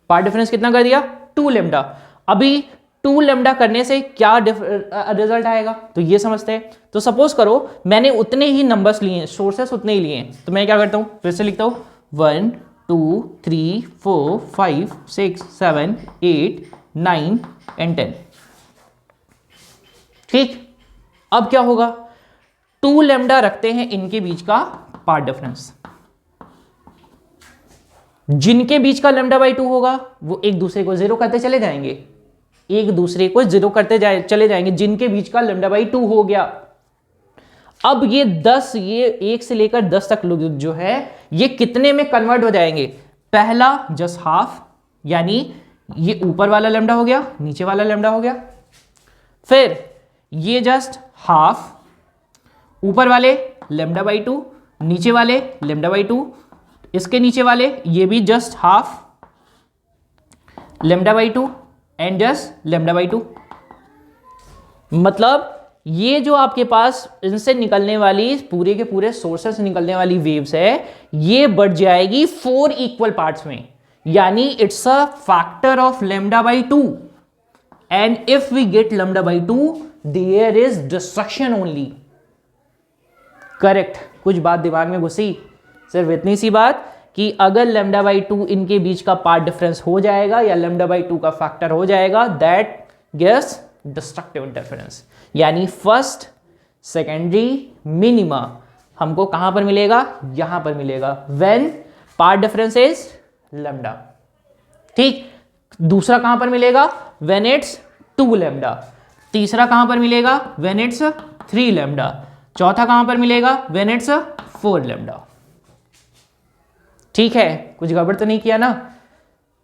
पार्ट डिफरेंस कितना कर दिया, 2 लेमडा। अभी 2 लेमडा करने से क्या रिजल्ट आएगा, तो ये समझते हैं। तो सपोज करो मैंने उतने ही नंबर्स लिए, सोर्सेस उतने ही लिए, तो मैं क्या करता हूं, फिर से लिखता हूं 1 2 3 4 5 6 7 8 9 एंड 10, ठीक। अब क्या होगा, 2 लेमडा रखते हैं इनके बीच का पार्ट डिफरेंस, जिनके बीच का लेमडा बाई 2 होगा वो एक दूसरे को जीरो करते चले जाएंगे, एक दूसरे को जीरो करते चले जाएंगे, जिनके बीच का लेमडा बाई 2 हो गया। अब ये 10, ये 1 से लेकर 10 तक लोग जो है ये कितने में कन्वर्ट हो जाएंगे, पहला जस्ट हाफ, यानी ये ऊपर वाला लेमडा हो गया, नीचे वाला लेमडा हो गया, फिर ये जस्ट हाफ, ऊपर वाले लेमडा बाई 2, नीचे वाले लेमडा बाई 2, इसके नीचे वाले ये भी just half lambda by 2 and just lambda by 2। मतलब ये जो आपके पास इनसे निकलने वाली पूरे के पूरे सोर्सेस से निकलने वाली वेव्स है, ये बढ़ जाएगी 4 इक्वल पार्ट्स में, यानी it's a factor of lambda by 2। And if we get lambda by 2 there is destruction only. Correct, कुछ बात दिमाग में घुसी, सिर्फ इतनी सी बात कि अगर लेमडा बाई 2 इनके बीच का पार्ट डिफरेंस हो जाएगा या लेमडा बाई 2 का फैक्टर हो जाएगा, दैट गिव्स डिस्ट्रक्टिव इंटरफेरेंस। यानी फर्स्ट सेकेंडरी मिनिमा हमको कहां पर मिलेगा, यहां पर मिलेगा, when path difference is lambda, ठीक। दूसरा कहां पर मिलेगा, व्हेन इट्स 2 लेमडा। तीसरा कहां पर मिलेगा, व्हेन इट्स 3 लेमडा। चौथा कहां पर मिलेगा, व्हेन इट्स 4 लैम्डा। ठीक है, कुछ गड़बड़ तो नहीं किया ना,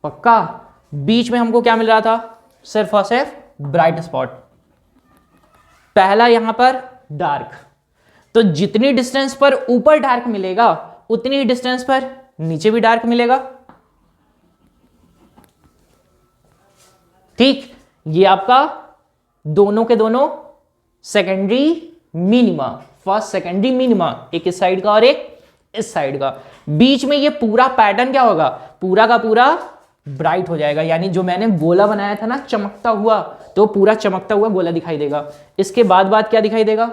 पक्का। बीच में हमको क्या मिल रहा था, सिर्फ और सिर्फ ब्राइट स्पॉट। पहला यहां पर डार्क, तो जितनी डिस्टेंस पर ऊपर डार्क मिलेगा उतनी ही डिस्टेंस पर नीचे भी डार्क मिलेगा। ठीक, ये आपका दोनों के दोनों secondary minima, first secondary minima, एक इस साइड का और एक इस साइड का। बीच में ये पूरा पैटर्न क्या होगा, पूरा का पूरा ब्राइट हो जाएगा, यानी जो मैंने गोला बनाया था ना चमकता हुआ, तो पूरा चमकता हुआ गोला दिखाई देगा। इसके बाद क्या दिखाई देगा,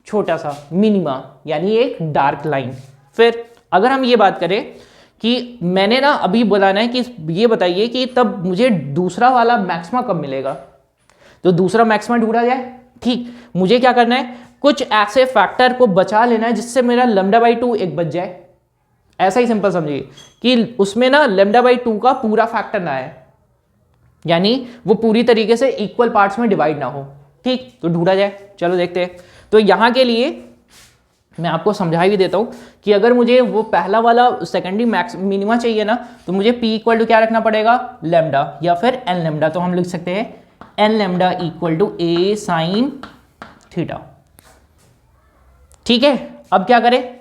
छोटा सा मिनिमा, यानी एक डार्क लाइन। फिर अगर हम ये बात करें कि मैंने ना अभी बताना है कि ये बताइए कि तब मुझे दूसरा वाला मैक्सिमा कब मिलेगा, तो दूसरा मैक्सिमा ढूंढा जाए। ठीक, मुझे क्या करना है, कुछ ऐसे फैक्टर को बचा लेना है जिससे मेरा λ/2 एक बच जाए। ऐसा ही सिंपल समझिए कि उसमें ना λ/2 का पूरा फैक्टर ना आए, यानी वो पूरी तरीके से इक्वल पार्ट्स में डिवाइड ना हो। ठीक, तो ढूंढा जाए, चलो देखते हैं। तो यहां के लिए मैं आपको समझा भी देता हूं कि अगर मुझे वो पहला वाला सेकेंडरी मैक्स मिनिमा चाहिए ना, तो मुझे p इक्वल टू क्या रखना पड़ेगा, लैम्डा या फिर n लैम्डा। तो हम लिख सकते हैं n lambda equal to a sine theta. ठीक है, अब क्या करें,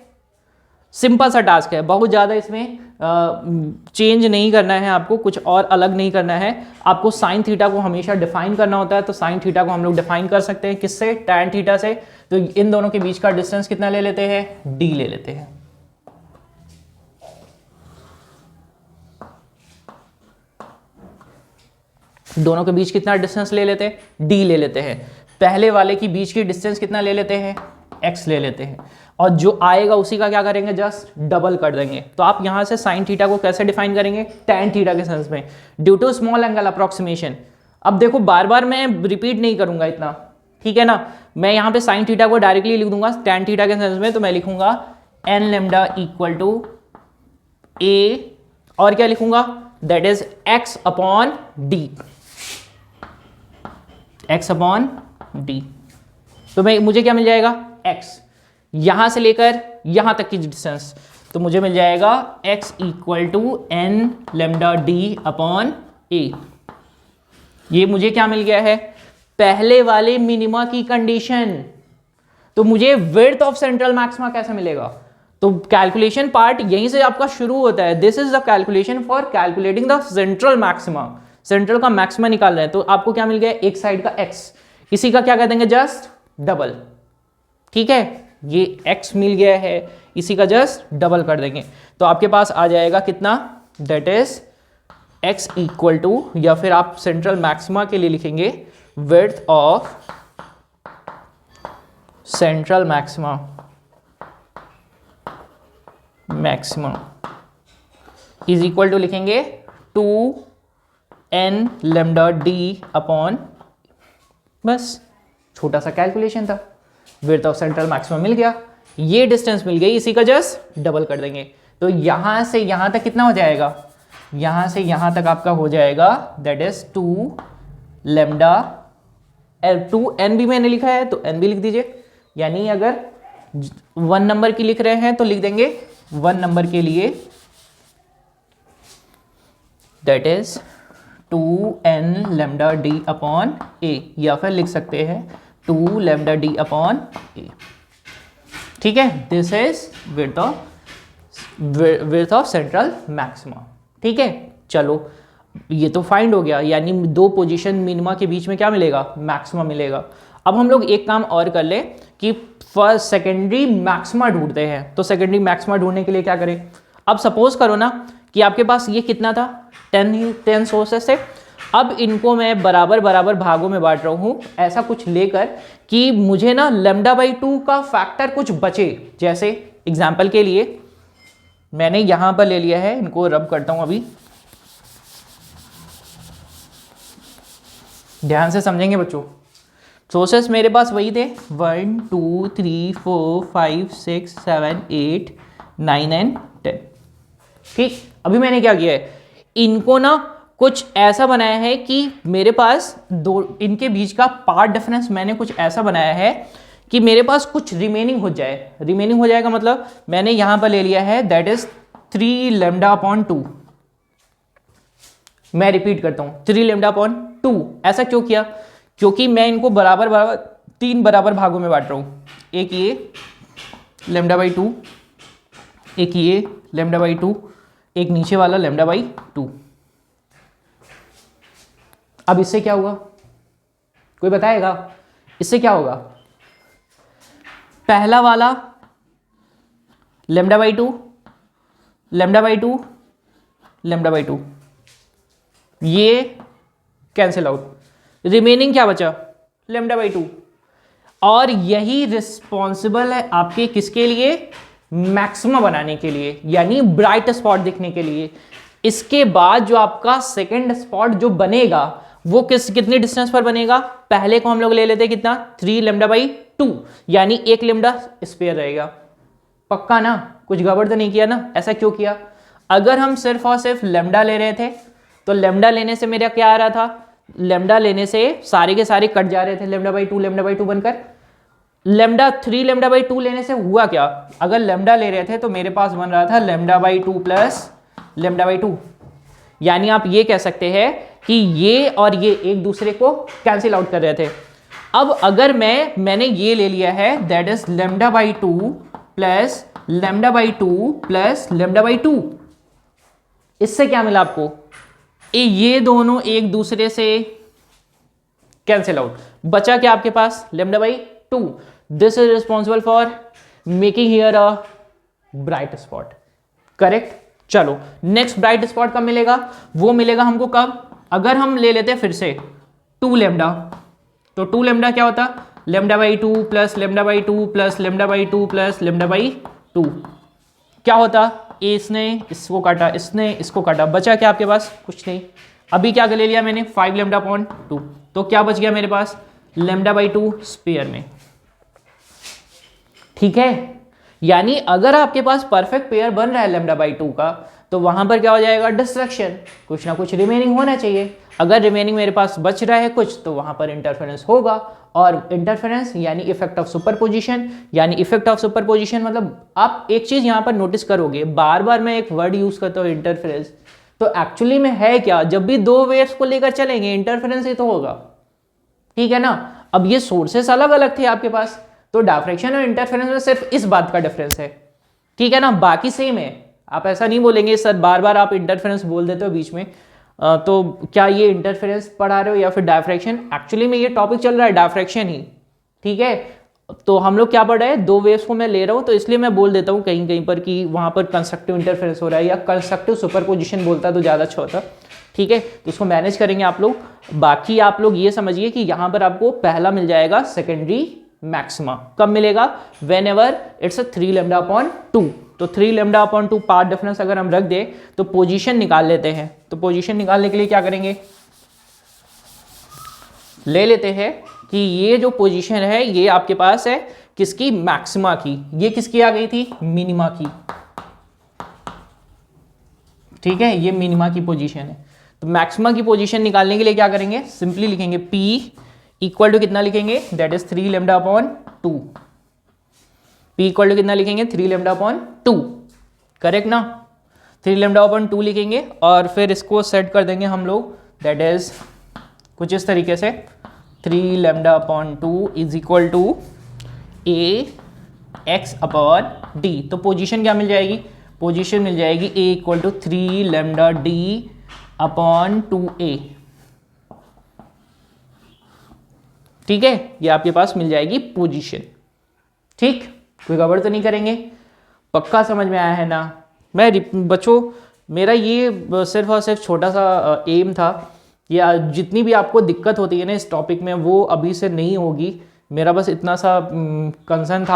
सिंपल सा टास्क है, बहुत ज़्यादा इसमें चेंज नहीं करना है आपको, कुछ और अलग नहीं करना है। आपको साइन थीटा को हमेशा डिफाइन करना होता है, तो साइन थीटा को हम लोग डिफाइन कर सकते हैं किससे, टैन थीटा से। तो इन दोनों के बीच का डिस्टेंस कितना ले लेते हैं, d ले लेते हैं। दोनों के बीच कितना डिस्टेंस ले लेते हैं, d ले लेते हैं। पहले वाले की बीच की डिस्टेंस कितना ले लेते हैं, x ले लेते हैं, और जो आएगा उसी का क्या करेंगे, जस्ट डबल कर देंगे। तो आप यहां से साइन थीटा को कैसे डिफाइन करेंगे, टैन थीटा के सेंस में, due to small angle approximation. अब देखो बार बार मैं रिपीट नहीं करूंगा इतना, ठीक है ना, मैं यहां पे साइन थीटा को डायरेक्टली लिख दूंगा टैन थीटा के सेंस में। तो मैं लिखूंगा n lambda equal to a, और क्या लिखूंगा, that is x upon D, x upon D. तो मुझे क्या मिल जाएगा, x, यहां से लेकर यहां तक की डिस्टेंस, तो मुझे मिल जाएगा x equal to n lambda D upon a। ये मुझे क्या मिल गया है, पहले वाले मिनिमा की कंडीशन। तो मुझे विड्थ ऑफ सेंट्रल मैक्सिमा कैसे मिलेगा, तो कैलकुलेशन पार्ट यहीं से आपका शुरू होता है। This is the calculation for calculating the central maxima. Central का मैक्सिमा निकाल रहे हैं, तो आपको क्या मिल गया, एक साइड का x, इसी का क्या कर देंगे, जस्ट डबल। ठीक है, ये x मिल गया है, इसी का जस्ट डबल कर देंगे, तो आपके पास आ जाएगा कितना, that is x equal to, या फिर आप सेंट्रल मैक्सिमा के लिए लिखेंगे width of central maxima is equal to लिखेंगे 2n लैम्डा डी अपॉन, बस छोटा सा कैलकुलेशन था, विड्थ ऑफ सेंट्रल मैक्सिमम मिल गया, ये डिस्टेंस मिल गई, इसी का जस्ट डबल कर देंगे। तो यहां से यहां तक कितना हो जाएगा, यहां से यहां तक आपका हो जाएगा दैट इज 2 लैम्डा, 2n भी मैंने लिखा है तो n भी लिख दीजिए, यानी अगर 1 नंबर की लिख रहे हैं तो लिख देंगे 1 नंबर के लिए that is 2n lambda D upon a, या फिर लिख सकते हैं 2 लैम्डा डी अपॉन a। ठीक है, this is width of central maxima. ठीक है, चलो ये तो फाइंड हो गया, यानी दो पोजीशन मिनिमा के बीच में क्या मिलेगा, मैक्सिमा मिलेगा। अब हम लोग एक काम और कर ले कि फर्स्ट सेकेंडरी मैक्सिमा ढूंढते हैं। तो सेकेंडरी मैक्सिमा ढूंढने के लिए क्या करें, अब सपोज करो ना कि आपके पास ये कितना था, 10 सोर्सेस थे। अब इनको मैं बराबर बराबर भागों में बांट रहा हूँ, ऐसा कुछ लेकर कि मुझे ना λ/2 का फैक्टर कुछ बचे। जैसे एग्जाम्पल के लिए मैंने यहां पर ले लिया है, इनको रब करता हूं अभी, ध्यान से समझेंगे बच्चों। सोर्सेस मेरे पास वही थे 1 2 3 4 5 6 7 8 9 एंड 10। ठीक, अभी मैंने क्या किया है, इनको ना कुछ ऐसा बनाया है कि मेरे पास दो, इनके बीच का पार्ट डिफरेंस मैंने कुछ ऐसा बनाया है कि मेरे पास कुछ रिमेनिंग हो जाए। रिमेनिंग हो जाएगा मतलब मैंने यहां पर ले लिया है दैट इज 3 लैम्डा अपॉन 2। मैं रिपीट करता हूं 3 लैम्डा अपॉन 2। ऐसा क्यों किया? क्योंकि मैं इनको बराबर बराबर 3 बराबर भागों में बांट रहा हूं। एक ये लैम्डा बाई 2, एक ये लैम्डा बाई 2, एक नीचे वाला लैम्डा बाई 2। अब इससे क्या हुआ, कोई बताएगा? इससे क्या होगा? पहला वाला lambda by 2, lambda by 2, lambda by 2, ये कैंसिल आउट। रिमेनिंग क्या बचा? Lambda by 2। और यही रिस्पॉन्सिबल है आपके किसके लिए? मैक्सिमा बनाने के लिए, यानी ब्राइट स्पॉट दिखने के लिए। इसके बाद जो आपका सेकंड स्पॉट जो बनेगा वो कितनी डिस्टेंस पर बनेगा? पहले को हम लोग ले लेते हैं कितना? 3 लैम्डा बाई 2, यानी 1 लैम्डा स्पेयर रहेगा। पक्का ना? कुछ गड़बड़ तो नहीं किया ना? ऐसा क्यों किया? अगर हम सिर्फ और सिर्फ लैम्डा ले रहे थे तो लैम्डा लेने से मेरा क्या आ रहा था? लैम्डा लेने से सारे के सारे कट जा रहे थे, लैम्डा बाई 2 बनकर। लैम्डा 3 लैम्डा बाई 2 लेने से हुआ क्या? अगर लैम्डा ले रहे थे तो मेरे पास बन रहा था lambda by 2 plus lambda by 2। यानी आप ये कह सकते हैं कि ये और ये एक दूसरे को कैंसिल आउट कर रहे थे। अब अगर मैंने ये ले लिया है that is lambda by 2 plus lambda by 2 plus lambda by 2, इससे क्या मिला आपको? ये दोनों एक दूसरे से कैंसिल आउट। बचा क्या आपके पास? Lambda by 2। This is responsible for making here a bright spot. Correct. चलो नेक्स्ट ब्राइट स्पॉट कब मिलेगा? वो मिलेगा हमको कब? अगर हम ले लेते हैं फिर से 2 लैम्डा, तो 2 लैम्डा क्या होता? Lambda by 2 plus lambda by 2 plus lambda by 2 plus lambda by 2। क्या होता? इसने इसको काटा, इसने इसको काटा, बचा क्या आपके पास? कुछ नहीं। अभी क्या ले लिया मैंने? 5 लैम्डा अपॉन 2, तो क्या बच गया मेरे पास? लैम्डा बाई 2 स्पेयर में। ठीक है, यानी अगर आपके पास परफेक्ट पेयर बन रहा है लैम्डा बाई 2 का, तो वहां पर क्या हो जाएगा? डिस्ट्रैक्शन, कुछ ना कुछ रिमेनिंग होना चाहिए। अगर रिमेनिंग मेरे पास बच रहा है कुछ, तो वहां पर इंटरफेरेंस होगा। और इंटरफेरेंस यानी इफेक्ट ऑफ सुपरपोजिशन, यानी इफेक्ट ऑफ सुपरपोजिशन मतलब आप एक चीज यहां पर नोटिस करोगे, बार बार मैं एक वर्ड यूज करता हूं इंटरफेरेंस, तो एक्चुअली में है क्या? जब भी दो वेव्स को लेकर चलेंगे इंटरफेरेंस ही तो होगा। ठीक है ना? अब ये सोर्सेस अलग अलग थे आपके पास, तो डायफ्रैक्शन और इंटरफेरेंस में सिर्फ इस बात का डिफरेंस है। ठीक है ना? बाकी सेम है। आप ऐसा नहीं बोलेंगे सर बार बार आप इंटरफेरेंस बोल देते हो बीच में, तो क्या ये इंटरफेरेंस पढ़ा रहे हो या फिर डायफ्रैक्शन? एक्चुअली में ये टॉपिक चल रहा है डायफ्रैक्शन ही। ठीक है, तो हम लोग क्या पढ़ रहे हैं? दो वेव्स को मैं ले रहा हूं, तो इसलिए मैं बोल देता हूं कहीं कहीं पर कि वहां पर कंस्ट्रक्टिव इंटरफेरेंस हो रहा है, या कंस्ट्रक्टिव सुपरपोजिशन बोलता तो ज़्यादा अच्छा होता। ठीक है, तो उसको मैनेज करेंगे आप लोग। बाकी आप लोग ये समझिए कि यहां पर आपको पहला मिल जाएगा सेकेंडरी मैक्सिमा। कब मिलेगा? When ever its 3 lambda upon 2। तो 3 लैम्डा अपॉन 2 पार्ट डिफरेंस अगर हम रख दे तो पोजीशन निकाल लेते हैं। तो पोजीशन निकालने के लिए क्या करेंगे? ले लेते हैं कि ये जो पोजीशन है ये आपके पास है किसकी? मैक्सिमा की। ये किसकी आ गई थी? मिनिमा की। ठीक है, ये मिनिमा की पोजीशन है। तो मैक्सिमा की पोजीशन निकालने के लिए क्या करेंगे? सिंपली लिखेंगे P इक्वल टू कितना लिखेंगे? That is 3 lambda upon 2। P equal to कितना लिखेंगे? 3 लैम्डा अपॉन 2। करेक्ट ना? 3 लैम्डा अपॉन 2 लिखेंगे और फिर इसको सेट कर देंगे हम लोग, दैट इज कुछ इस तरीके से 3 lambda upon 2 is equal to A x upon D। तो पोजीशन क्या मिल जाएगी? पोजीशन मिल जाएगी A equal to 3 lambda D upon 2A। ठीक है, ये आपके पास मिल जाएगी पोजीशन। ठीक, कोई गड़बड़ तो नहीं करेंगे? पक्का समझ में आया है ना? मैं बच्चों मेरा ये सिर्फ और सिर्फ छोटा सा एम था, या जितनी भी आपको दिक्कत होती है ना इस टॉपिक में वो अभी से नहीं होगी। मेरा बस इतना सा कंसर्न था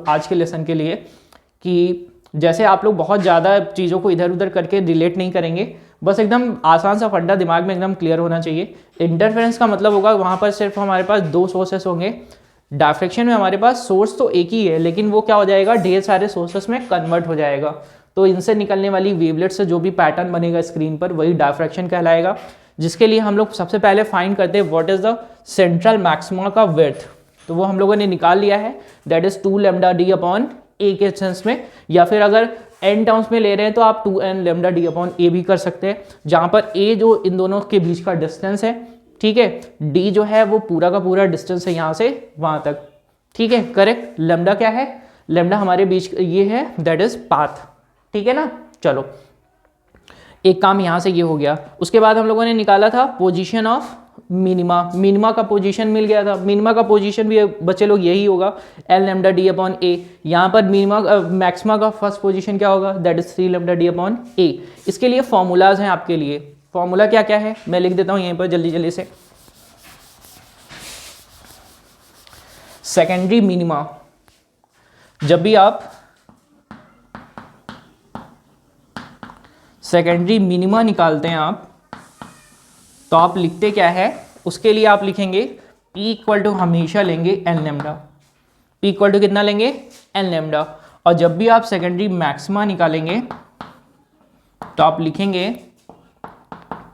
आज के लेसन के लिए कि जैसे आप लोग बहुत ज़्यादा चीज़ों को इधर उधर करके रिलेट नहीं करेंगे, बस एकदम आसान सा फंडा दिमाग में एकदम क्लियर होना चाहिए। इंटरफेरेंस का मतलब होगा वहाँ पर सिर्फ हमारे पास 2 सोर्सेस होंगे। डायफ्रैक्शन में हमारे पास सोर्स तो एक ही है, लेकिन वो क्या हो जाएगा? ढेर सारे सोर्सेस में कन्वर्ट हो जाएगा। तो इनसे निकलने वाली वेवलेट से जो भी पैटर्न बनेगा स्क्रीन पर वही डायफ्रैक्शन कहलाएगा, जिसके लिए हम लोग सबसे पहले फाइंड करते हैं what is the central maxima का विड्थ। तो वो हम लोगों ने निकाल लिया है, that is 2 lambda D upon A के सेंस में, या फिर अगर n टर्म्स में ले रहे हैं तो आप 2n लैम्डा डी अपॉन ए भी कर सकते हैं, जहाँ पर a जो इन दोनों के बीच का डिस्टेंस है, ठीक है, d जो है वो पूरा का पूरा डिस्टेंस है यहाँ से वहाँ तक, ठीक है, करेक्ट। लैम्डा क्या है, लैम्डा हमारे बीच ये है, दैट इज पाथ, ठीक है ना। चलो एक काम यहाँ से ये हो गया। उसके बाद हम लोगों ने निकाला था पोजीशन ऑफ मिनिमा, मिनिमा का पोजीशन मिल गया था। मिनिमा का पोजीशन भी बच्चे लोग यही होगा, L lambda D upon A. यहाँ पर मिनिमा मैक्सिमा का फर्स्ट पोजीशन क्या होगा, that is 3 lambda D upon A. इसके लिए फॉर्मूलाज हैं आपके लिए, फॉर्मूला क्या क्या है मैं लिख देता हूँ यहीं पर जल्दी जल्दी से। सेकेंडरी मिनिमा, जब भी आप सेकेंडरी मिनिमा निकालते हैं आप, तो आप लिखते क्या है, उसके लिए आप लिखेंगे P इक्वल टू हमेशा लेंगे N lambda. P equal to कितना लेंगे, एन लैम्डा। और जब भी आप सेकेंडरी मैक्सिमा निकालेंगे तो आप लिखेंगे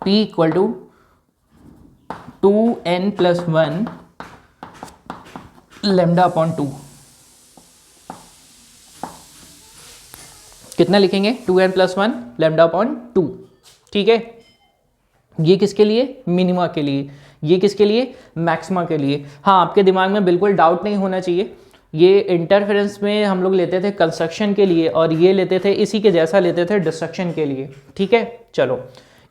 P equal to 2n+1 lambda upon 2। कितना लिखेंगे, 2n+1 लैम्डा अपॉन 2, ठीक है। ये किसके लिए, मिनिमा के लिए, ये किसके लिए, मैक्सिमा के लिए। हाँ, आपके दिमाग में बिल्कुल डाउट नहीं होना चाहिए, ये इंटरफेरेंस में हम लोग लेते थे कंस्ट्रक्शन के लिए, और ये लेते थे इसी के जैसा लेते थे डिस्ट्रक्शन के लिए, ठीक है। चलो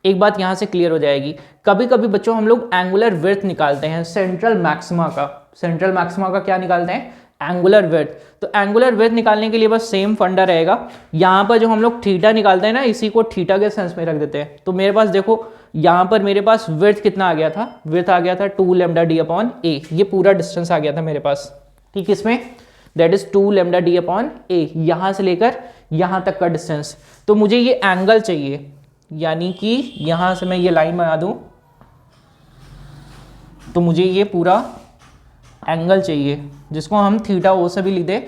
एक बात यहाँ से क्लियर हो जाएगी, कभी कभी बच्चों हम लोग एंगुलर विड्थ निकालते हैं सेंट्रल मैक्सिमा का। सेंट्रल मैक्सिमा का क्या निकालते हैं, एंगुलर विड्थ। तो एंगुलर विड्थ निकालने के लिए बस सेम फंडा रहेगा, यहाँ पर जो हम लोग थीटा निकालते हैं ना, इसी को थीटा के सेंस में रख देते हैं। तो मेरे पास देखो, यहाँ पर मेरे पास विड्थ कितना आ गया था, विड्थ आ गया था 2 लैम्डा डी अपॉन ए, ये पूरा डिस्टेंस आ गया था मेरे पास, ठीक, इसमें that is 2 lambda D upon A, यहाँ से लेकर यहाँ तक का डिस्टेंस। तो मुझे ये एंगल चाहिए, यानी कि यहाँ से मैं ये लाइन बना दूँ तो मुझे ये पूरा एंगल चाहिए, जिसको हम थीटा ओ से भी लिख दें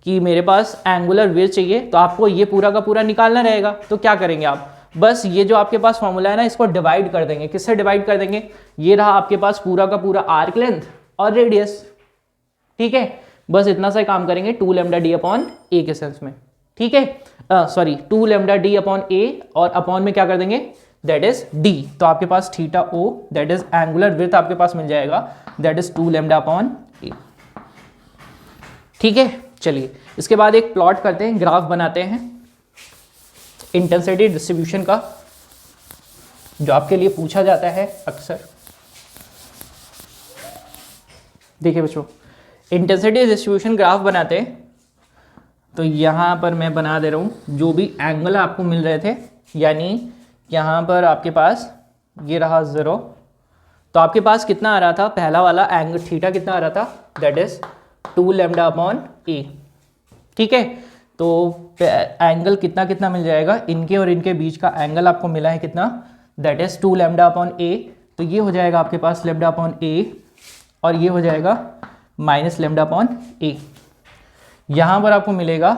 कि मेरे पास एंगुलर विड्थ चाहिए। तो आपको ये पूरा का पूरा निकालना रहेगा। तो क्या करेंगे आप, बस ये जो आपके पास फॉर्मूला है ना, इसको डिवाइड कर देंगे। किससे डिवाइड कर देंगे, ये रहा आपके पास पूरा का पूरा आर्क लेंथ और रेडियस, ठीक है। बस इतना सा काम करेंगे 2 लैम्डा डी अपॉन ए के सेंस में, ठीक है, सॉरी 2 लैम्डा डी अपॉन ए, और अपॉन में क्या कर देंगे, दैट इज डी। तो आपके पास theta O, that is angular width आपके पास मिल जाएगा, that is 2 lambda upon A, ठीक है। चलिए इसके बाद एक प्लॉट करते हैं, ग्राफ बनाते हैं इंटेंसिटी डिस्ट्रीब्यूशन का, जो आपके लिए पूछा जाता है अक्सर। देखिए बच्चों, इंटेंसिटी डिस्ट्रीब्यूशन ग्राफ बनाते हैं, तो यहाँ पर मैं बना दे रहा हूँ जो भी एंगल आपको मिल रहे थे, यानी यहाँ पर आपके पास ये रहा 0, तो आपके पास कितना आ रहा था, पहला वाला एंगल थीटा कितना आ रहा था, that is 2 lambda upon A, ठीक है। तो एंगल कितना कितना मिल जाएगा, इनके और इनके बीच का एंगल आपको मिला है कितना, दैट इज 2 लैम्डा अपॉन ए। तो ये हो जाएगा आपके पास लैम्डा अपॉन ए, और ये हो जाएगा माइनस लैम्डा अपॉन ए। यहाँ पर आपको मिलेगा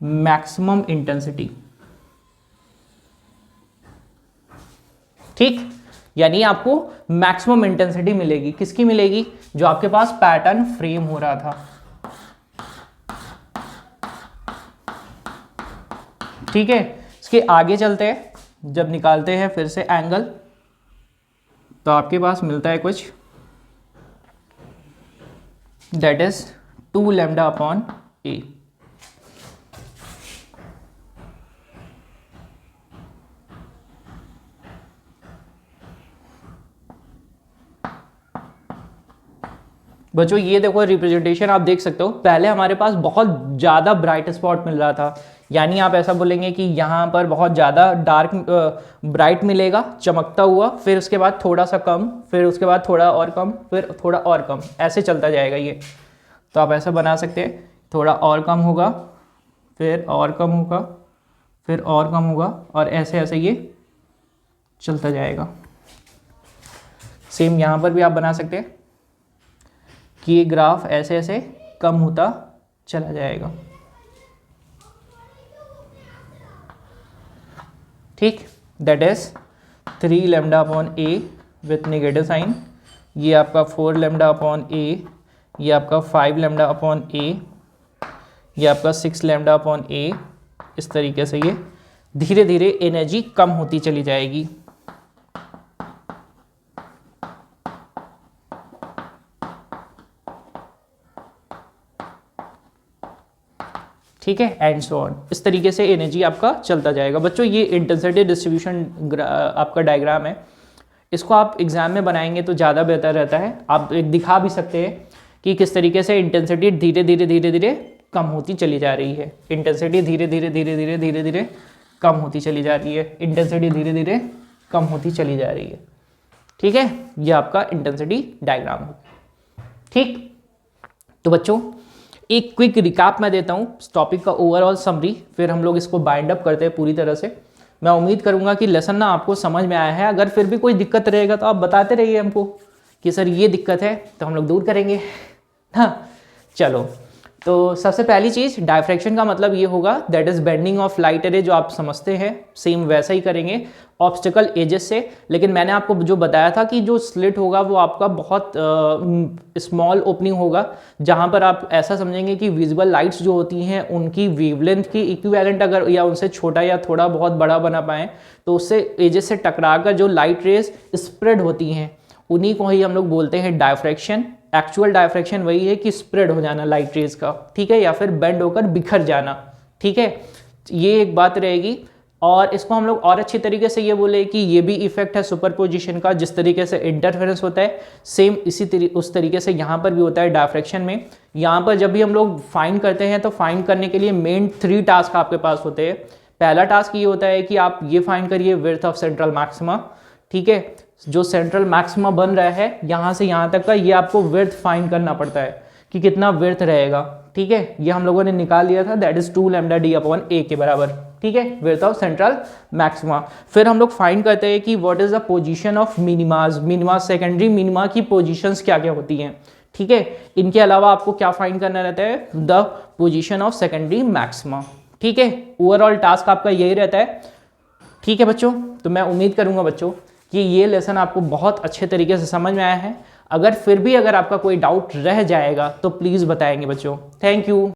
मैक्सिमम इंटेंसिटी, ठीक, यानी आपको मैक्सिमम इंटेंसिटी मिलेगी। किसकी मिलेगी, जो आपके पास पैटर्न फ्रेम हो रहा था, ठीक है। इसके आगे चलते हैं, जब निकालते हैं फिर से एंगल, तो आपके पास मिलता है कुछ, दैट इज 2 लैम्डा अपॉन ए। बच्चों ये देखो रिप्रेजेंटेशन आप देख सकते हो, पहले हमारे पास बहुत ज़्यादा ब्राइट स्पॉट मिल रहा था, यानी आप ऐसा बोलेंगे कि यहाँ पर बहुत ज़्यादा डार्क ब्राइट मिलेगा चमकता हुआ, फिर उसके बाद थोड़ा सा कम, फिर उसके बाद थोड़ा और कम, फिर थोड़ा और कम, ऐसे चलता जाएगा ये। तो आप ऐसा बना सकते हैं, थोड़ा और कम होगा, फिर और कम होगा, फिर और कम होगा, और ऐसे ऐसे ये चलता जाएगा। सेम यहाँ पर भी आप बना सकते हैं कि ये ग्राफ ऐसे ऐसे कम होता चला जाएगा, ठीक, that is 3 lambda upon A with negative sign, ये आपका 4 लैम्डा अपॉन ए ये आपका 5 लैम्डा अपॉन ए, ये आपका 6 लैम्डा अपॉन ए। इस तरीके से ये धीरे धीरे एनर्जी कम होती चली जाएगी। ठीक है, एंड सो ऑन। इस तरीके से एनर्जी आपका चलता जाएगा। बच्चों ये इंटेंसिटी डिस्ट्रीब्यूशन आपका डायग्राम है, इसको आप एग्जाम में बनाएंगे तो ज़्यादा बेहतर रहता है। आप एक दिखा भी सकते हैं कि किस तरीके से इंटेंसिटी धीरे धीरे कम होती चली जा रही है। इंटेंसिटी धीरे धीरे कम होती चली जा रही है। इंटेंसिटी धीरे धीरे कम होती चली जा रही है। ठीक है, ये आपका इंटेंसिटी डायग्राम है। ठीक, तो बच्चों एक क्विक रिकैप मैं देता हूँ टॉपिक का ओवरऑल समरी, फिर हम लोग इसको बाइंड अप करते हैं पूरी तरह से। मैं उम्मीद करूँगा कि लेसन ना आपको समझ में आया है। अगर फिर भी कोई दिक्कत रहेगा तो आप बताते रहिए हमको कि सर ये दिक्कत है, तो हम लोग दूर करेंगे। हाँ चलो, तो सबसे पहली चीज़ डायफ्रैक्शन का मतलब ये होगा that is bending of light रे, जो आप समझते हैं सेम वैसा ही करेंगे ऑब्स्टिकल एजेस से। लेकिन मैंने आपको जो बताया था कि जो स्लिट होगा वो आपका बहुत स्मॉल ओपनिंग होगा, जहाँ पर आप ऐसा समझेंगे कि विजिबल लाइट्स जो होती हैं उनकी वेवलेंथ की इक्विवेलेंट अगर या उनसे छोटा या थोड़ा बहुत बड़ा बना पाएँ तो उससे एजेस से टकरा कर जो लाइट रेज स्प्रेड होती हैं उन्हीं को ही हम लोग बोलते हैं डायफ्रैक्शन। एक्चुअल डायफ्रैक्शन वही है कि स्प्रेड हो जाना लाइट रेज का, ठीक है, या फिर बेंड होकर बिखर जाना। ठीक है, ये एक बात रहेगी। और इसको हम लोग और अच्छी तरीके से ये बोले कि ये भी इफेक्ट है सुपरपोजिशन का। जिस तरीके से इंटरफेरेंस होता है सेम उस तरीके से यहाँ पर भी होता है डायफ्रैक्शन में। यहाँ पर जब भी हम लोग फाइंड करते हैं तो फाइंड करने के लिए मेन 3 टास्क आपके पास होते हैं। पहला टास्क ये होता है कि आप ये फाइंड करिए विड्थ ऑफ सेंट्रल मैक्सिमा। ठीक है, जो सेंट्रल मैक्सिमा बन रहा है यहाँ से यहाँ तक का, ये आपको विड्थ फाइंड करना पड़ता है कि कितना विड्थ रहेगा। ठीक है, ये हम लोगों ने निकाल लिया था, that is 2 lambda D upon A के बराबर। ठीक है, विड्थ ऑफ सेंट्रल मैक्सिमा। फिर हम लोग फाइंड करते हैं कि what is the position of minimas. Minimas secondary minima की पोजीशंस क्या क्या होती हैं। ठीक है, इनके अलावा आपको क्या फाइंड करना रहता है, the position of secondary maxima. ठीक है, ओवरऑल टास्क आपका यही रहता है। ठीक है बच्चों, तो मैं उम्मीद करूंगा बच्चों कि ये लेसन आपको बहुत अच्छे तरीके से समझ में आया है। अगर फिर भी अगर आपका कोई डाउट रह जाएगा तो प्लीज़ बताएंगे बच्चों। Thank you.